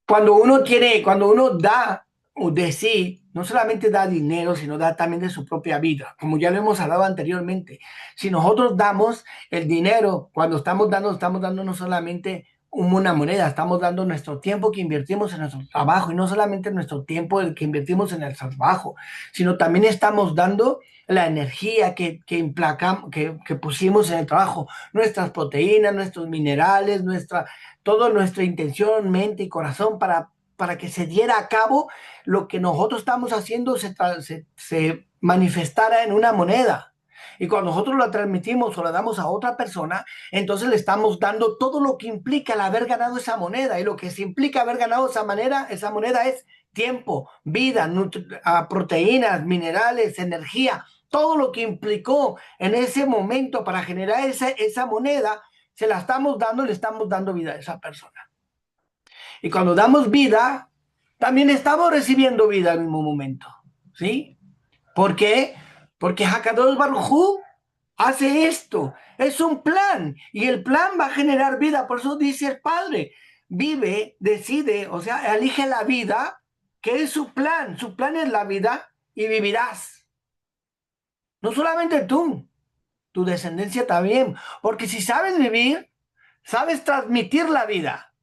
Cuando uno da de sí, no solamente da dinero, sino da también de su propia vida, como ya lo hemos hablado anteriormente. Si nosotros damos el dinero, cuando estamos dando no solamente una moneda, estamos dando nuestro tiempo que invertimos en nuestro trabajo, y no solamente nuestro tiempo el que invertimos en el trabajo, sino también estamos dando la energía que pusimos en el trabajo, nuestras proteínas, nuestros minerales, toda nuestra intención, mente y corazón para que se diera a cabo lo que nosotros estamos haciendo se manifestara en una moneda. Y cuando nosotros la transmitimos o la damos a otra persona, entonces le estamos dando todo lo que implica el haber ganado esa moneda. Y lo que se implica haber ganado esa moneda es tiempo, vida, proteínas, minerales, energía. Todo lo que implicó en ese momento para generar esa moneda, se la estamos dando, le estamos dando vida a esa persona. Y cuando damos vida, también estamos recibiendo vida al mismo momento. ¿Sí? ¿Por qué? Porque Hakadosh Baruj Hu hace esto. Es un plan. Y el plan va a generar vida. Por eso dice el Padre, vive, decide, o sea, elige la vida, que es su plan. Su plan es la vida y vivirás. No solamente tú, tu descendencia también. Porque si sabes vivir, sabes transmitir la vida.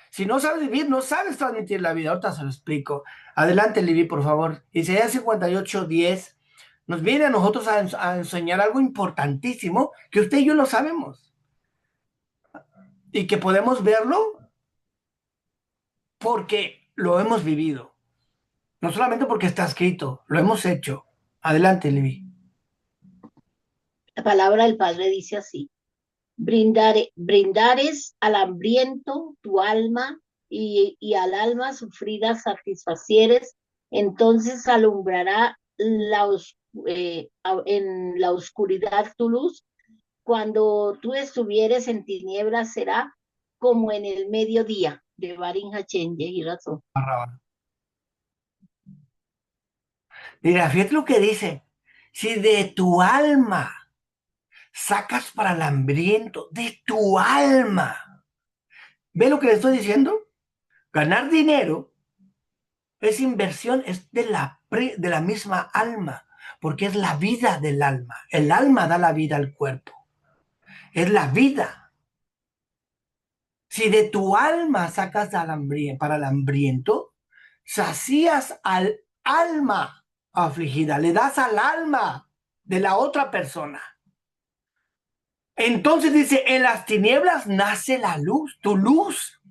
Si no sabes vivir, no sabes transmitir la vida. Ahorita se lo explico. Adelante, Levi, por favor. Isaías 58:10 nos viene a nosotros a enseñar algo importantísimo que usted y yo lo sabemos. Y que podemos verlo porque lo hemos vivido. No solamente porque está escrito, lo hemos hecho. Adelante, Levi. La palabra del Padre dice así: brindares al hambriento tu alma y al alma sufrida satisfacieres, entonces alumbrará en la oscuridad tu luz. Cuando tú estuvieres en tinieblas será como en el mediodía. De Barín Hachén, y razón. Mira, fíjate lo que dice. Si de tu alma sacas para el hambriento, de tu alma. ¿Ve lo que le estoy diciendo? Ganar dinero es inversión, es de la misma alma, porque es la vida del alma. El alma da la vida al cuerpo. Es la vida. Si de tu alma sacas para el hambriento, sacías al alma afligida, le das al alma de la otra persona. Entonces dice, en las tinieblas nace la luz, tu luz.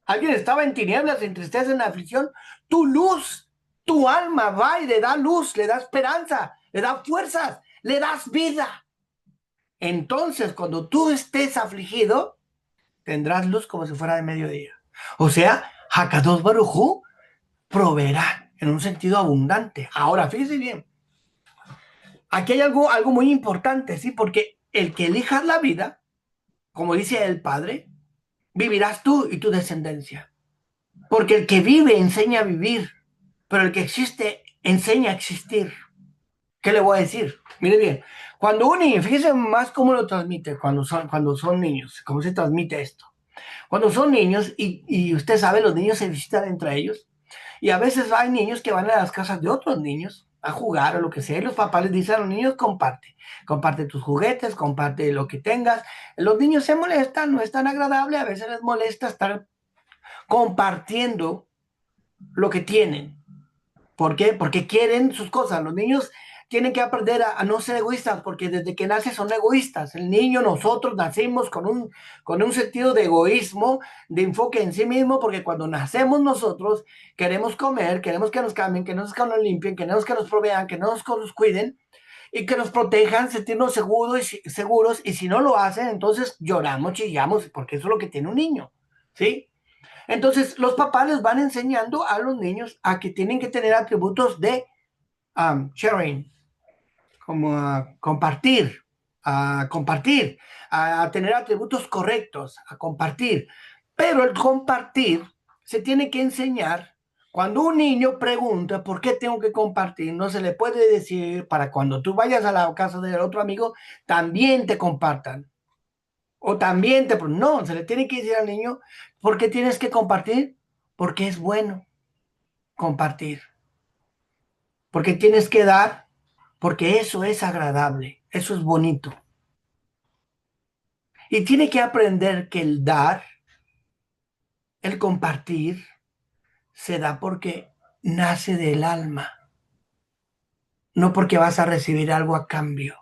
Alguien estaba en tinieblas, en tristeza, en aflicción. Tu luz, tu alma va y le da luz, le da esperanza, le da fuerzas, le das vida. Entonces, cuando tú estés afligido, tendrás luz como si fuera de mediodía. O sea, Hakadosh Baruj Hu proveerá en un sentido abundante. Ahora, fíjese bien, aquí hay algo muy importante, ¿sí? Porque el que elijas la vida, como dice el Padre, vivirás tú y tu descendencia. Porque el que vive enseña a vivir, pero el que existe enseña a existir. ¿Qué le voy a decir? Mire bien, cuando un niño, fíjese más cómo lo transmite cuando son niños, cómo se transmite esto. Cuando son niños, y usted sabe, los niños se visitan entre ellos, y a veces hay niños que van a las casas de otros niños a jugar o lo que sea, y los papás les dicen a los niños, comparte tus juguetes, comparte lo que tengas. Los niños se molestan, no es tan agradable, a veces les molesta estar compartiendo lo que tienen. ¿Por qué? Porque quieren sus cosas. Los niños tienen que aprender a no ser egoístas, porque desde que nacen son egoístas. El niño, nosotros nacimos con un sentido de egoísmo, de enfoque en sí mismo, porque cuando nacemos nosotros queremos comer, queremos que nos cambien, que nos limpien, queremos que nos provean, que nos cuiden y que nos protejan, sentirnos seguros, y si no lo hacen, entonces lloramos, chillamos, porque eso es lo que tiene un niño, ¿sí? Entonces, los papás les van enseñando a los niños a que tienen que tener atributos de sharing, como compartir, a tener atributos correctos, a compartir. Pero el compartir se tiene que enseñar. Cuando un niño pregunta por qué tengo que compartir, no se le puede decir para cuando tú vayas a la casa del otro amigo, también te compartan. O también no, se le tiene que decir al niño, ¿por qué tienes que compartir? Porque es bueno compartir. porque tienes que dar, porque eso es agradable, eso es bonito. Y tiene que aprender que el dar, el compartir, se da porque nace del alma, no porque vas a recibir algo a cambio.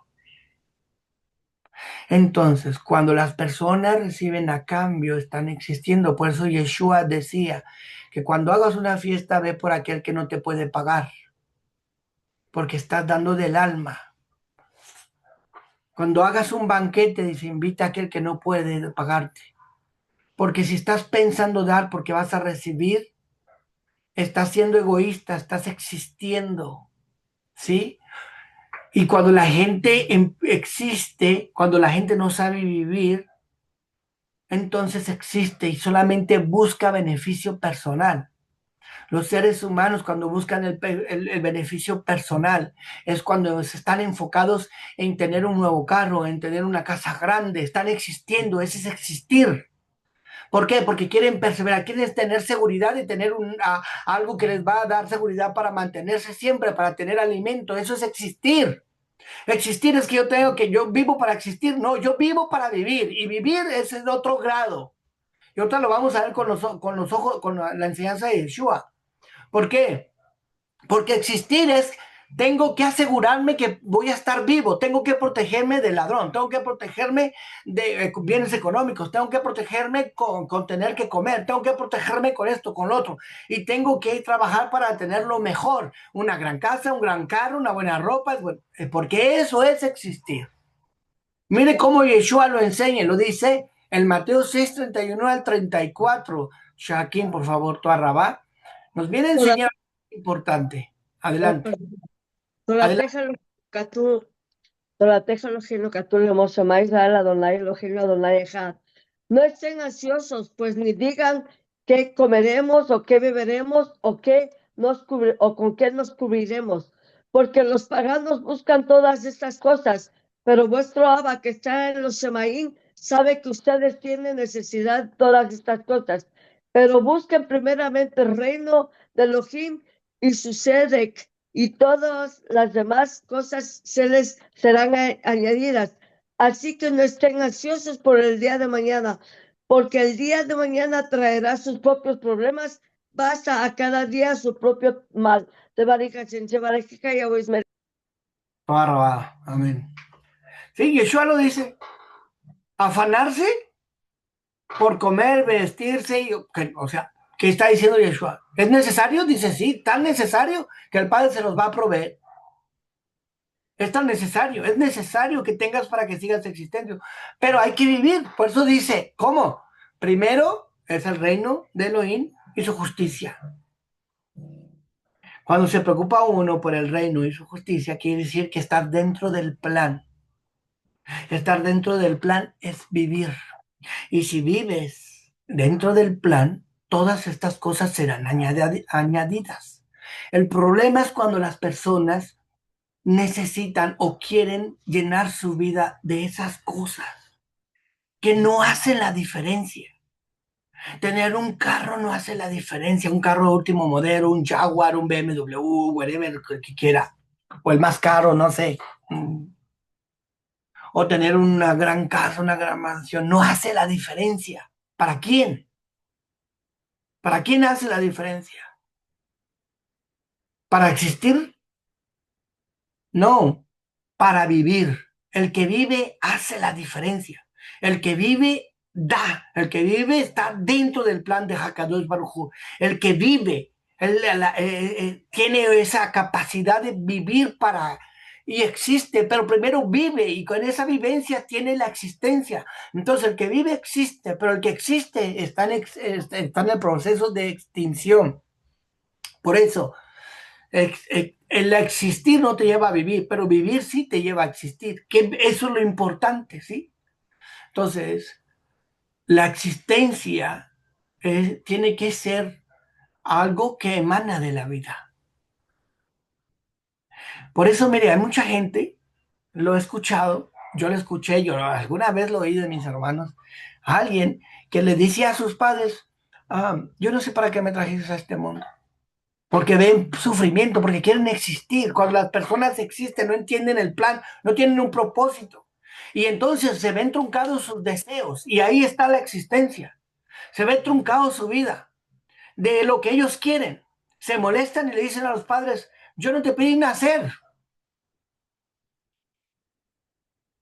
Entonces, cuando las personas reciben a cambio, están existiendo. Por eso Yeshua decía que cuando hagas una fiesta, ve por aquel que no te puede pagar, porque estás dando del alma. Cuando hagas un banquete, dice, invita a aquel que no puede pagarte. Porque si estás pensando dar porque vas a recibir, estás siendo egoísta, estás existiendo, ¿sí? Y cuando la gente existe, cuando la gente no sabe vivir, entonces existe y solamente busca beneficio personal. Los seres humanos cuando buscan el beneficio personal es cuando se están enfocados en tener un nuevo carro, en tener una casa grande, están existiendo, ese es existir. ¿Por qué? Porque quieren perseverar, quieren tener seguridad y tener algo que les va a dar seguridad para mantenerse siempre, para tener alimento, eso es existir. Existir es que yo vivo para existir, no, yo vivo para vivir y vivir es en otro grado. Y otra lo vamos a ver con los ojos, con la enseñanza de Yeshua. ¿Por qué? Porque existir es, tengo que asegurarme que voy a estar vivo, tengo que protegerme del ladrón, tengo que protegerme de bienes económicos, tengo que protegerme con tener que comer, tengo que protegerme con esto, con lo otro, y tengo que trabajar para tener lo mejor, una gran casa, un gran carro, una buena ropa, porque eso es existir. Mire cómo Yeshua lo enseña, lo dice en Mateo 6:31 al 34. Shaquín, por favor, tu arrabá. Nos viene a enseñar algo importante. Adelante. Adelante. No estén ansiosos, pues ni digan qué comeremos o qué beberemos o o con qué nos cubriremos, porque los paganos buscan todas estas cosas, pero vuestro Abba que está en los Semaín sabe que ustedes tienen necesidad de todas estas cosas, pero busquen primeramente el reino de Elohim y su Sedec, y todas las demás cosas se les serán añadidas. Así que no estén ansiosos por el día de mañana, porque el día de mañana traerá sus propios problemas. Basta a cada día su propio mal. Tu arrabá. Amén. Sí, Yeshua lo dice. Afanarse por comer, vestirse, o sea, ¿qué está diciendo Yeshua? ¿Es necesario? Dice sí, tan necesario que el Padre se los va a proveer. Es tan necesario, es necesario que tengas para que sigas existiendo, pero hay que vivir. Por eso dice, ¿cómo? Primero es el reino de Elohim y su justicia. Cuando se preocupa uno por el reino y su justicia, quiere decir que estar dentro del plan. Estar dentro del plan es vivir. Y si vives dentro del plan, todas estas cosas serán añadidas. El problema es cuando las personas necesitan o quieren llenar su vida de esas cosas que no hacen la diferencia. Tener un carro no hace la diferencia, un carro de último modelo, un Jaguar, un BMW, whatever, el que quiera, o el más caro, no sé, o tener una gran casa, una gran mansión, no hace la diferencia. ¿Para quién? ¿Para quién hace la diferencia? ¿Para existir? No, para vivir. El que vive hace la diferencia. El que vive da. El que vive está dentro del plan de Hakadosh Baruj Hu. El que vive tiene esa capacidad de vivir y existe, pero primero vive y con esa vivencia tiene la existencia. Entonces el que vive existe, pero el que existe está en el proceso de extinción. Por eso el existir no te lleva a vivir, pero vivir sí te lleva a existir, que eso es lo importante, ¿sí? Entonces, la existencia tiene que ser algo que emana de la vida. Por eso, mire, hay mucha gente, lo he escuchado, yo lo escuché, yo alguna vez lo oí de mis hermanos, a alguien que le decía a sus padres, yo no sé para qué me trajiste a este mundo. porque ven sufrimiento, porque quieren existir. Cuando las personas existen, no entienden el plan, no tienen un propósito. Y entonces se ven truncados sus deseos, y ahí está la existencia. Se ve truncado su vida de lo que ellos quieren. Se molestan y le dicen a los padres, yo no te pedí nacer.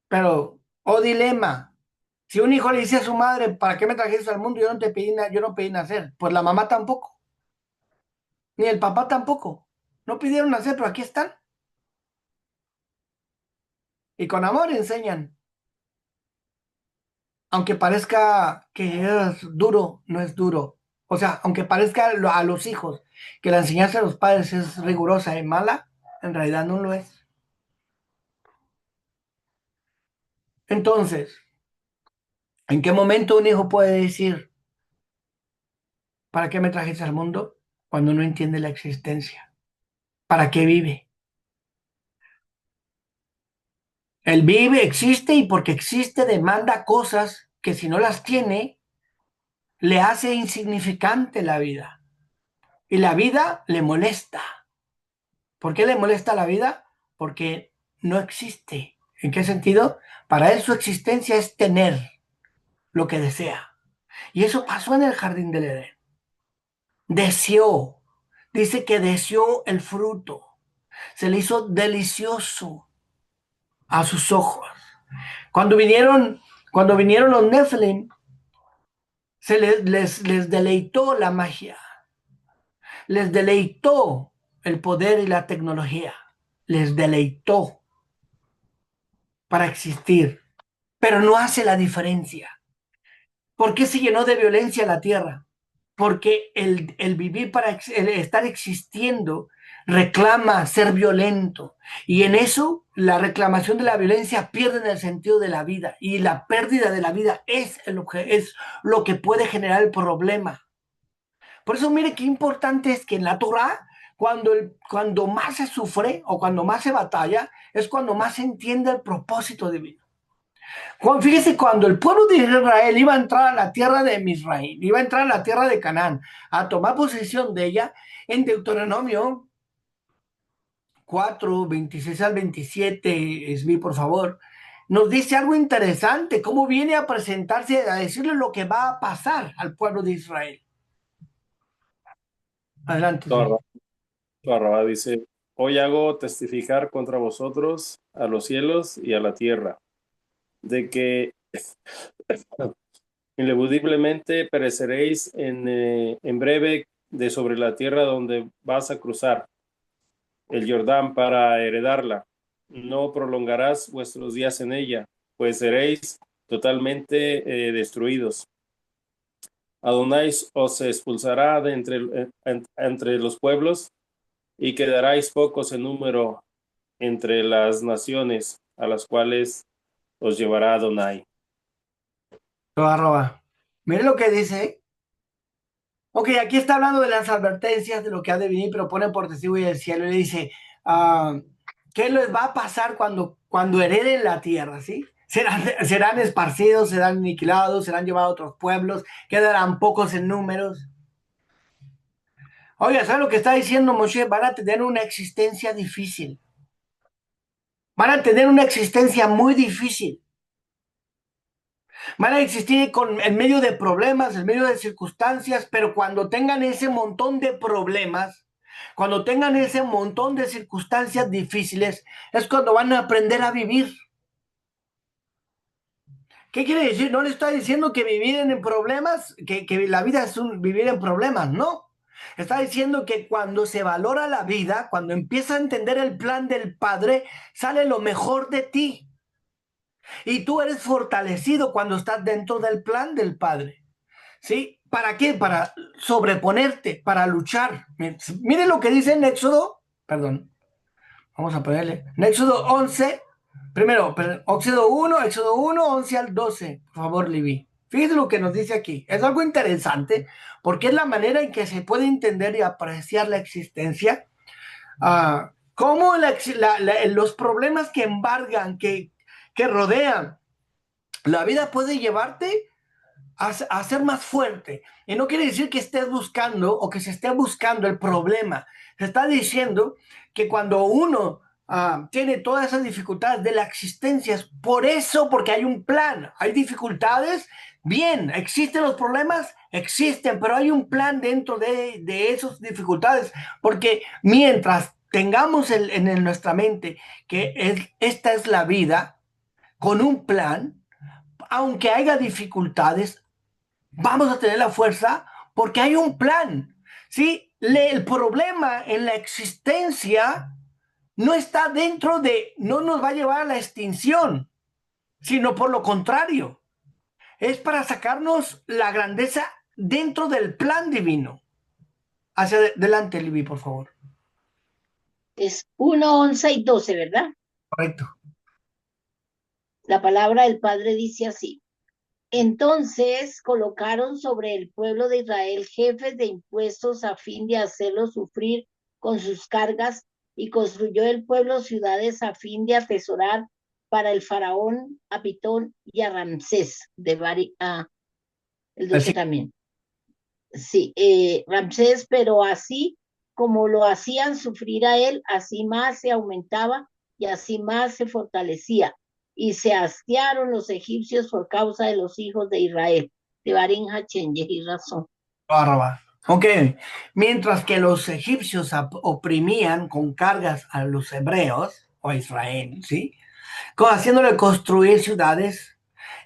Pero, oh dilema, si un hijo le dice a su madre, ¿para qué me trajiste al mundo? Yo no pedí nacer. Pues la mamá tampoco, ni el papá tampoco. No pidieron nacer, pero aquí están. Y con amor enseñan. Aunque parezca que es duro, no es duro. O sea, aunque parezca a los hijos que la enseñanza de los padres es rigurosa y mala, en realidad no lo es. Entonces, ¿en qué momento un hijo puede decir, ¿para qué me trajiste al mundo? Cuando no entiende la existencia. ¿Para qué vive? Él vive, existe y porque existe demanda cosas que si no las tiene, le hace insignificante la vida. Y la vida le molesta. ¿Por qué le molesta la vida? Porque no existe. ¿En qué sentido? Para él su existencia es tener lo que desea. Y eso pasó en el jardín del Edén. Deseó. Dice que deseó el fruto. Se le hizo delicioso a sus ojos. Cuando vinieron, cuando vinieron los Nephilim, les deleitó la magia, les deleitó el poder y la tecnología, les deleitó para existir, pero no hace la diferencia. ¿Por qué se llenó de violencia la tierra? Porque el vivir el estar existiendo reclama ser violento, y en eso la reclamación de la violencia pierde el sentido de la vida, y la pérdida de la vida es lo que puede generar el problema. Por eso mire qué importante es que en la Torah, cuando más se sufre o cuando más se batalla, es cuando más se entiende el propósito divino. Fíjese, cuando el pueblo de Israel iba a entrar a la tierra de Misraim, iba a entrar a la tierra de Canaán, a tomar posesión de ella, en Deuteronomio 4, 26 al 27, Esmi, por favor, nos dice algo interesante, cómo viene a presentarse, a decirle lo que va a pasar al pueblo de Israel. Adelante, Esmi. Barrabá dice, hoy hago testificar contra vosotros a los cielos y a la tierra, de que ineludiblemente pereceréis en breve de sobre la tierra donde vas a cruzar el Jordán para heredarla. No prolongarás vuestros días en ella, pues seréis totalmente destruidos. Adonai os expulsará de entre los pueblos y quedaráis pocos en número entre las naciones a las cuales os llevará Adonai. Arroba. Mire lo que dice. Ok, aquí está hablando de las advertencias de lo que ha de venir, pero pone por testigo y el cielo y le dice, ¿qué les va a pasar cuando hereden la tierra? ¿Sí? Serán esparcidos, serán aniquilados, serán llevados a otros pueblos, quedarán pocos en números. Oiga, ¿sabes lo que está diciendo Moshe? Van a tener una existencia difícil. Van a tener una existencia muy difícil. Van a existir en medio de problemas, en medio de circunstancias, pero cuando tengan ese montón de problemas, cuando tengan ese montón de circunstancias difíciles, es cuando van a aprender a vivir. ¿Qué quiere decir? No le estoy diciendo que vivir en problemas, que la vida es vivir en problemas, no. Está diciendo que cuando se valora la vida, cuando empieza a entender el plan del Padre, sale lo mejor de ti. Y tú eres fortalecido cuando estás dentro del plan del Padre. ¿Sí? ¿Para qué? Para sobreponerte, para luchar. Miren lo que dice en Éxodo, perdón, vamos a ponerle, en Éxodo 11, primero, Éxodo 1, 11 al 12, por favor, Libby. Fíjense lo que nos dice aquí. Es algo interesante porque es la manera en que se puede entender y apreciar la existencia. Cómo los problemas que embargan, que rodean la vida puede llevarte a ser más fuerte. Y no quiere decir que estés buscando o que se esté buscando el problema. Se está diciendo que cuando uno tiene todas esas dificultades de la existencia, es por eso, porque hay un plan. Hay dificultades, bien, existen los problemas, existen, pero hay un plan dentro de esas dificultades, porque mientras tengamos en nuestra mente que esta es la vida con un plan, aunque haya dificultades, vamos a tener la fuerza porque hay un plan. ¿Sí? El problema en la existencia no está dentro no nos va a llevar a la extinción, sino por lo contrario, es para sacarnos la grandeza dentro del plan divino. Hacia adelante, Libby, por favor. Es 1, 11 y 12, ¿verdad? Correcto. La palabra del Padre dice así. Entonces colocaron sobre el pueblo de Israel jefes de impuestos a fin de hacerlos sufrir con sus cargas, y construyó el pueblo ciudades a fin de atesorar para el faraón a Pitón y a Ramsés de el 12 Así. también. Sí, Ramsés, pero así como lo hacían sufrir a él, así más se aumentaba y así más se fortalecía. Y se hastiaron los egipcios por causa de los hijos de Israel. De Barín Hachén, y razón. Barba. Ok. Mientras que los egipcios oprimían con cargas a los hebreos o a Israel, ¿sí? Haciéndole construir ciudades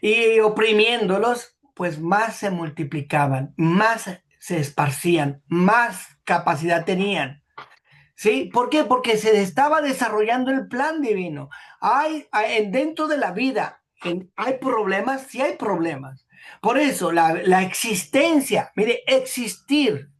y oprimiéndolos, pues más se multiplicaban, más se esparcían, más capacidad tenían. ¿Sí? ¿Por qué? Porque se estaba desarrollando el plan divino. Dentro de la vida, hay problemas, sí hay problemas. Por eso la existencia, mire, existir,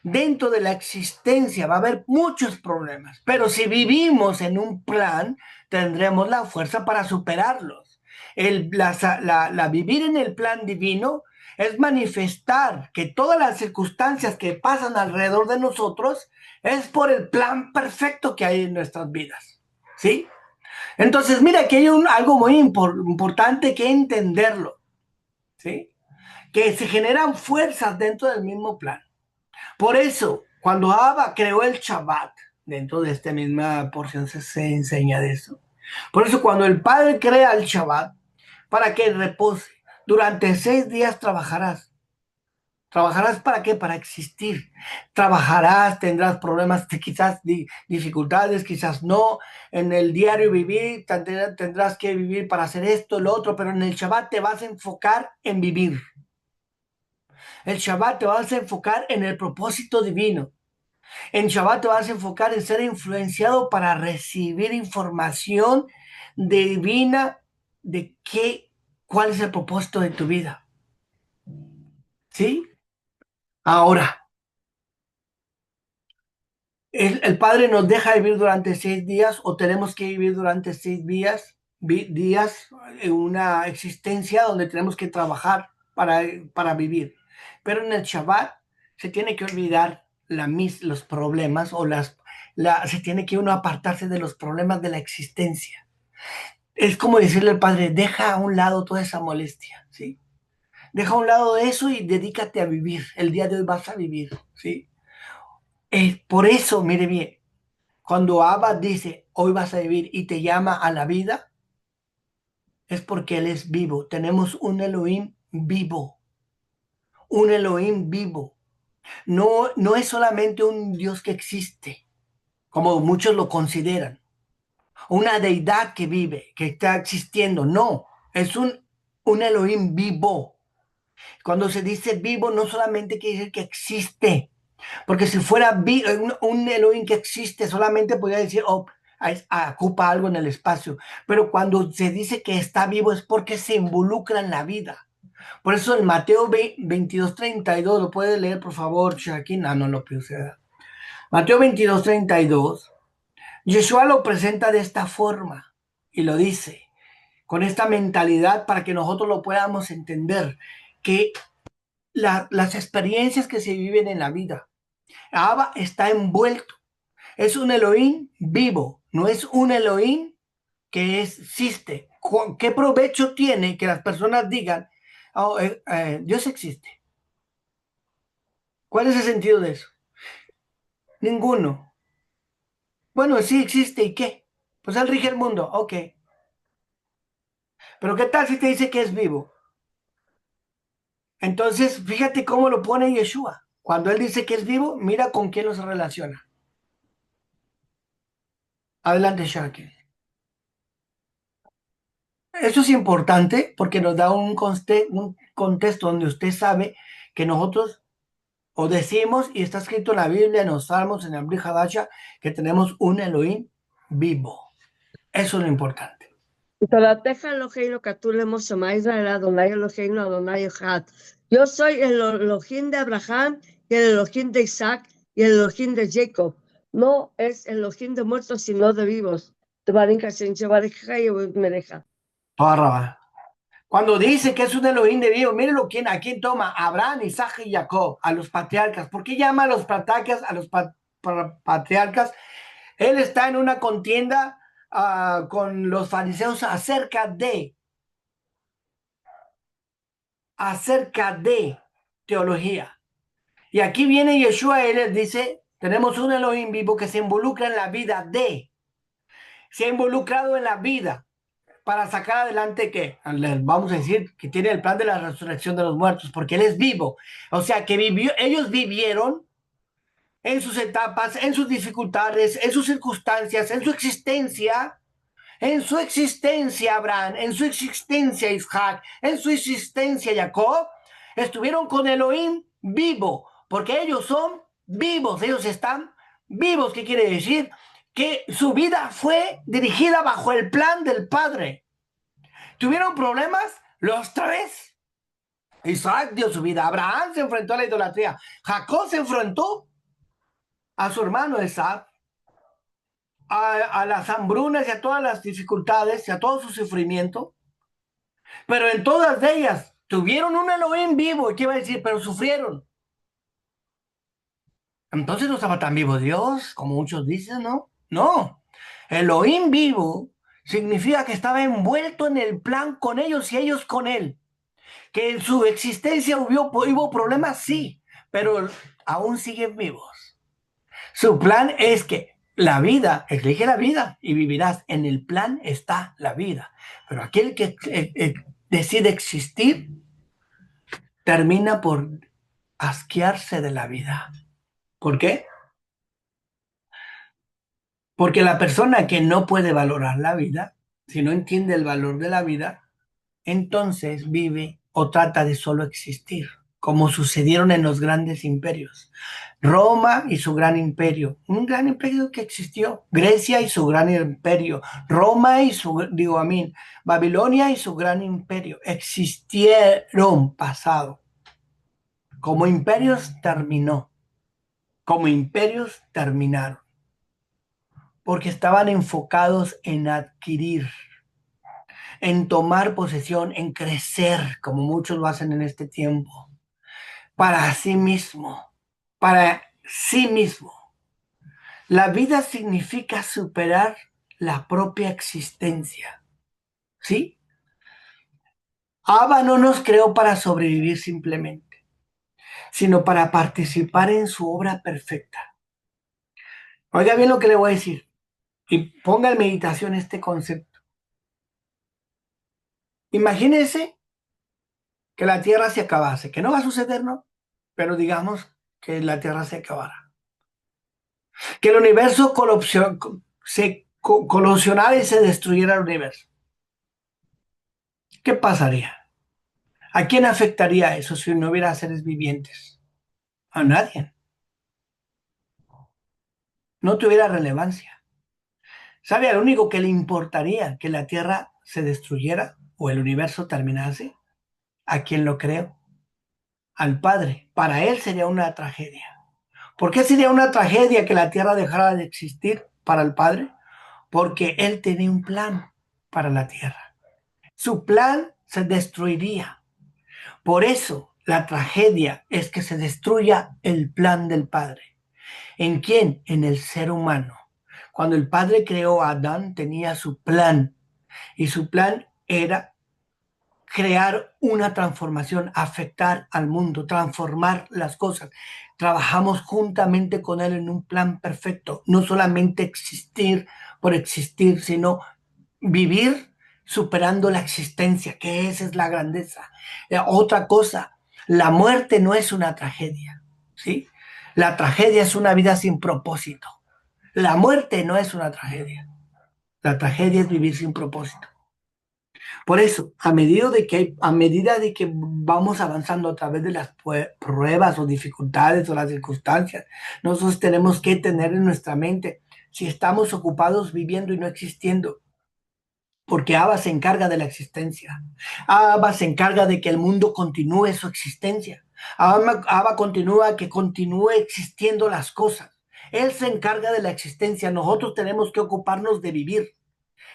dentro de la existencia va a haber muchos problemas, pero si vivimos en un plan, tendremos la fuerza para superarlos. La vivir en el plan divino es manifestar que todas las circunstancias que pasan alrededor de nosotros es por el plan perfecto que hay en nuestras vidas. ¿Sí? Entonces, mira que hay algo muy importante que entenderlo. ¿Sí? Que se generan fuerzas dentro del mismo plan. Por eso, cuando Abba creó el Shabbat, dentro de esta misma porción se enseña de eso. Por eso, cuando el Padre crea el Shabbat, para que repose, durante 6 días trabajarás. ¿Trabajarás para qué? Para existir. Trabajarás, tendrás problemas, quizás dificultades, quizás no. En el diario vivir, tendrás que vivir para hacer esto, lo otro, pero en el Shabbat te vas a enfocar en vivir. El Shabbat te vas a enfocar en el propósito divino. En Shabbat te vas a enfocar en ser influenciado para recibir información divina de cuál es el propósito de tu vida. ¿Sí? Ahora, el Padre nos deja vivir durante 6 días o tenemos que vivir durante 6 días en una existencia donde tenemos que trabajar para vivir. Pero en el Shabbat se tiene que olvidar los problemas se tiene que uno apartarse de los problemas de la existencia. Es como decirle al Padre, deja a un lado toda esa molestia, ¿sí? Deja a un lado eso y dedícate a vivir. El día de hoy vas a vivir, ¿sí? Por eso, mire bien, cuando Abba dice, hoy vas a vivir y te llama a la vida, es porque Él es vivo. Tenemos un Elohim vivo. Un Elohim vivo. No es solamente un Dios que existe, como muchos lo consideran. Una deidad que vive, que está existiendo. No, es un Elohim vivo. Cuando se dice vivo, no solamente quiere decir que existe. Porque si fuera un Elohim que existe, solamente podría decir, ocupa algo en el espacio. Pero cuando se dice que está vivo es porque se involucra en la vida. Por eso en Mateo 22:32, lo puede leer por favor, Shaquín. No lo puse. Mateo 22:32, Yeshua lo presenta de esta forma y lo dice con esta mentalidad para que nosotros lo podamos entender, que las experiencias que se viven en la vida, Abba está envuelto. Es un Elohim vivo, no es un Elohim que existe. ¿Qué provecho tiene que las personas digan, Dios existe. ¿Cuál es el sentido de eso? Ninguno. Bueno, sí existe, ¿y qué? Pues él rige el mundo, ok. Pero ¿qué tal si te dice que es vivo? Entonces, fíjate cómo lo pone Yeshua. Cuando él dice que es vivo, mira con quién los relaciona. Adelante, Sharky. Eso es importante porque nos da un contexto donde usted sabe que nosotros o decimos, y está escrito en la Biblia, en los Salmos, en el Brit Hadasha, que tenemos un Elohim vivo. Eso es lo importante. תורתך אלוהינו כתוב למשה, מה ישראל אדוני אלוהינו אדוני אחד. Yo soy el Elohim de Abraham y el Elohim de Isaac y el Elohim de Jacob. No es el Elohim de muertos, sino de vivos. Toda rabá. Cuando dice que es un Elohim de vivo, mírenlo a quién toma, Abraham, Isaac y Jacob, a los patriarcas. ¿Por qué llama a los patriarcas patriarcas? Él está en una contienda con los fariseos acerca de teología. Y aquí viene Yeshua, él les dice, tenemos un Elohim vivo que se involucra en la vida se ha involucrado en la vida para sacar adelante que, les vamos a decir, que tiene el plan de la resurrección de los muertos, porque él es vivo. O sea, que ellos vivieron en sus etapas, en sus dificultades, en sus circunstancias, en su existencia Abraham, en su existencia Isaac, en su existencia Jacob, estuvieron con Elohim vivo, porque ellos son vivos, ellos están vivos. ¿Qué quiere decir? Que su vida fue dirigida bajo el plan del Padre. ¿Tuvieron problemas? Los tres. Isaac dio su vida, Abraham se enfrentó a la idolatría, Jacob se enfrentó a su hermano Esaú, a las hambrunas y a todas las dificultades y a todo su sufrimiento, pero en todas ellas tuvieron un Elohim vivo. ¿Y qué iba a decir? Pero sufrieron. Entonces no estaba tan vivo Dios, como muchos dicen, ¿no? No. Elohim vivo significa que estaba envuelto en el plan con ellos y ellos con él. Que en su existencia hubo problemas, sí, pero aún siguen vivos. Su plan es que la vida, elige la vida y vivirás. En el plan está la vida. Pero aquel que decide existir termina por asquearse de la vida. ¿Por qué? Porque la persona que no puede valorar la vida, si no entiende el valor de la vida, entonces vive o trata de solo existir, como sucedieron en los grandes imperios. Roma y su gran imperio, un gran imperio que existió. Grecia y su gran imperio. Roma y Babilonia y su gran imperio. Existieron pasado. Como imperios terminó. Como imperios terminaron. Porque estaban enfocados en adquirir, en tomar posesión, en crecer, como muchos lo hacen en este tiempo, para sí mismo, para sí mismo. La vida significa superar la propia existencia, ¿sí? Abba no nos creó para sobrevivir simplemente, sino para participar en su obra perfecta. Oiga bien lo que le voy a decir y ponga en meditación este concepto. Imagínese que la Tierra se acabase, que no va a suceder, ¿no? Pero digamos que la Tierra se acabara. Que el universo colisionara y se destruyera el universo. ¿Qué pasaría? ¿A quién afectaría eso si no hubiera seres vivientes? A nadie. No tuviera relevancia. ¿Sabe al único que le importaría que la Tierra se destruyera o el universo terminase? ¿A quién lo creó? Al Padre. Para él sería una tragedia. ¿Por qué sería una tragedia que la Tierra dejara de existir para el Padre? Porque él tenía un plan para la Tierra. Su plan se destruiría. Por eso la tragedia es que se destruya el plan del Padre. ¿En quién? En el ser humano. Cuando el Padre creó a Adán, tenía su plan. Y su plan era crear una transformación, afectar al mundo, transformar las cosas. Trabajamos juntamente con Él en un plan perfecto, no solamente existir por existir, sino vivir superando la existencia, que esa es la grandeza. Otra cosa, la muerte no es una tragedia, ¿sí? La tragedia es una vida sin propósito. La muerte no es una tragedia. La tragedia es vivir sin propósito. Por eso, a medida de que vamos avanzando a través de las pruebas o dificultades o las circunstancias, nosotros tenemos que tener en nuestra mente si estamos ocupados viviendo y no existiendo, porque Abba se encarga de la existencia. Abba se encarga de que el mundo continúe su existencia. Abba continúa que continúe existiendo las cosas. Él se encarga de la existencia. Nosotros tenemos que ocuparnos de vivir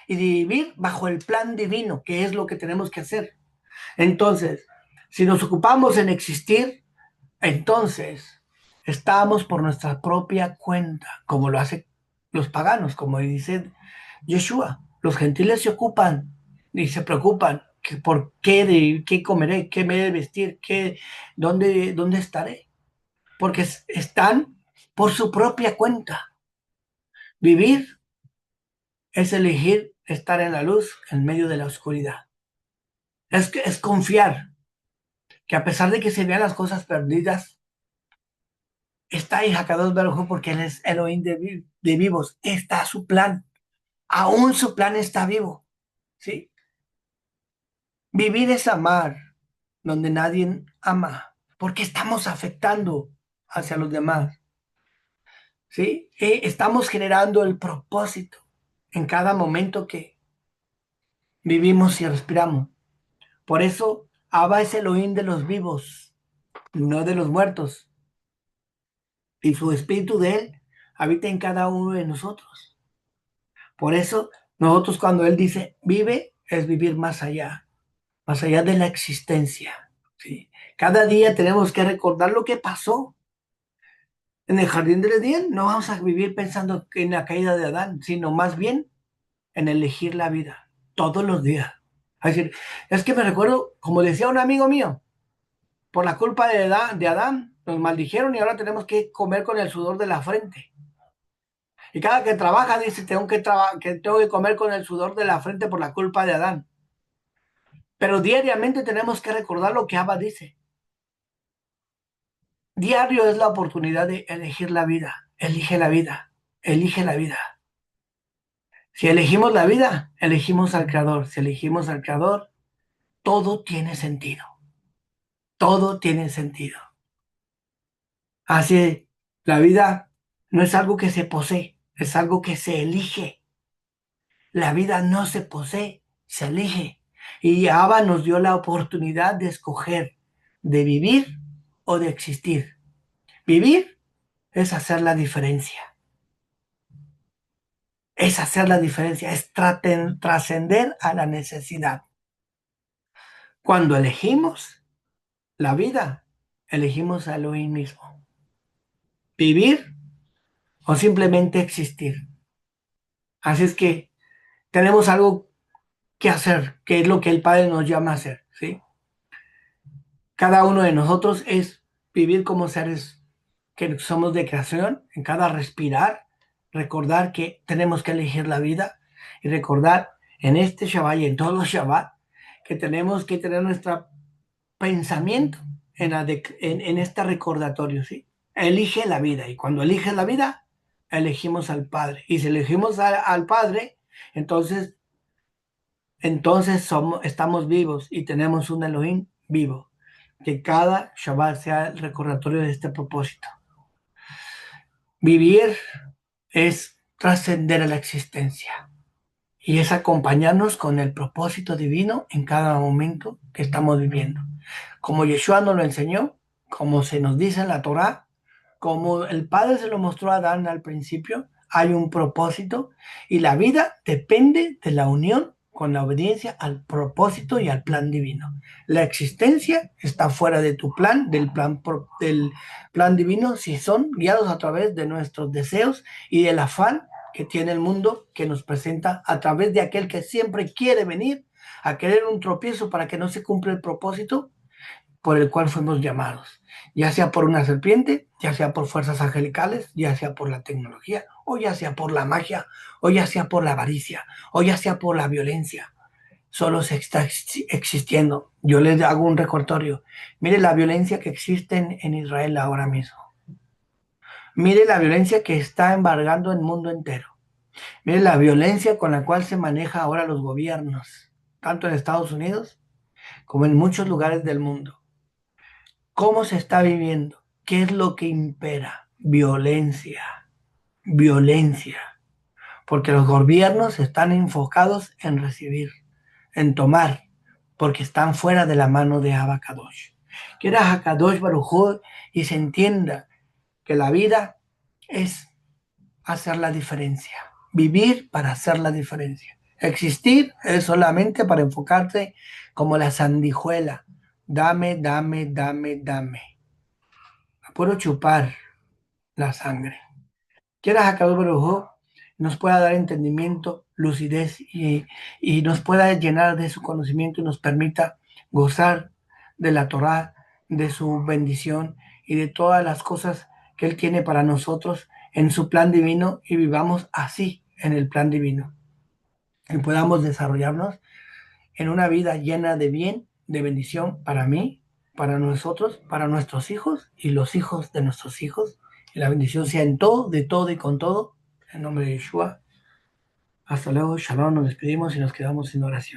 y de vivir bajo el plan divino, que es lo que tenemos que hacer. Entonces, si nos ocupamos en existir, entonces estamos por nuestra propia cuenta, como lo hacen los paganos, como dice Yeshua. Los gentiles se ocupan y se preocupan que por qué comeré, qué me he de vestir, dónde estaré, porque están por su propia cuenta. Vivir es elegir estar en la luz en medio de la oscuridad. Es confiar que a pesar de que se vean las cosas perdidas, está ahí Hakadosh Baruj Hu porque Él es Elohim de vivos. Está su plan. Aún su plan está vivo. ¿Sí? Vivir es amar donde nadie ama, porque estamos afectando hacia los demás. ¿Sí? Estamos generando el propósito en cada momento que vivimos y respiramos. Por eso, Abba es Elohim de los vivos, no de los muertos. Y su espíritu de Él habita en cada uno de nosotros. Por eso, nosotros cuando Él dice vive, es vivir más allá de la existencia. ¿Sí? Cada día tenemos que recordar lo que pasó en el jardín del Edén. No vamos a vivir pensando en la caída de Adán, sino más bien en elegir la vida todos los días. Es decir, es que me recuerdo, como decía un amigo mío, por la culpa de Adán, nos maldijeron y ahora tenemos que comer con el sudor de la frente. Y cada que trabaja dice, tengo que comer con el sudor de la frente por la culpa de Adán. Pero diariamente tenemos que recordar lo que Abba dice. Diario es la oportunidad de elegir la vida. Elige la vida. Elige la vida. Si elegimos la vida, elegimos al Creador. Si elegimos al Creador, todo tiene sentido. Todo tiene sentido. Así, la vida no es algo que se posee, es algo que se elige. La vida no se posee, se elige. Y Abba nos dio la oportunidad de escoger, de vivir o de existir. Vivir es hacer la diferencia. Es hacer la diferencia, es trascender a la necesidad. Cuando elegimos la vida, elegimos a Elohim mismo. Vivir o simplemente existir. Así es que tenemos algo que hacer, que es lo que el Padre nos llama a hacer, ¿sí? Cada uno de nosotros es vivir como seres que somos de creación, en cada respirar, recordar que tenemos que elegir la vida y recordar en este Shabbat y en todos los Shabbat que tenemos que tener nuestro pensamiento en este recordatorio, ¿sí? Elige la vida y cuando eliges la vida, elegimos al Padre. Y si elegimos al Padre, entonces estamos vivos y tenemos un Elohim vivo. Que cada Shabbat sea el recordatorio de este propósito. Vivir es trascender a la existencia y es acompañarnos con el propósito divino en cada momento que estamos viviendo. Como Yeshua nos lo enseñó, como se nos dice en la Torá, como el Padre se lo mostró a Adán al principio, hay un propósito y la vida depende de la unión con la obediencia al propósito y al plan divino. La existencia está fuera de tu plan, del plan divino, si son guiados a través de nuestros deseos y del afán que tiene el mundo que nos presenta a través de aquel que siempre quiere venir a querer un tropiezo para que no se cumpla el propósito por el cual fuimos llamados, ya sea por una serpiente, ya sea por fuerzas angelicales, ya sea por la tecnología, o ya sea por la magia, o ya sea por la avaricia, o ya sea por la violencia. Solo se está existiendo. Yo les hago un recordatorio. Mire la violencia que existe en Israel ahora mismo. Mire la violencia que está embargando el mundo entero. Mire la violencia con la cual se maneja ahora los gobiernos, tanto en Estados Unidos como en muchos lugares del mundo. ¿Cómo se está viviendo? ¿Qué es lo que impera? Violencia, violencia. Porque los gobiernos están enfocados en recibir, en tomar, porque están fuera de la mano de Abacadosh. Quiera Hakadosh Baruj Hu y se entienda que la vida es hacer la diferencia. Vivir para hacer la diferencia. Existir es solamente para enfocarse como la sandijuela. Dame, dame, dame, dame. Puedo chupar la sangre. Quiera Hakadosh Baruj Hu nos pueda dar entendimiento, lucidez y nos pueda llenar de su conocimiento y nos permita gozar de la Torá, de su bendición y de todas las cosas que Él tiene para nosotros en su plan divino y vivamos así en el plan divino. Y podamos desarrollarnos en una vida llena de bien, de bendición para mí, para nosotros, para nuestros hijos y los hijos de nuestros hijos. Y la bendición sea en todo, de todo y con todo. En nombre de Yeshua. Hasta luego, shalom, nos despedimos y nos quedamos sin oración.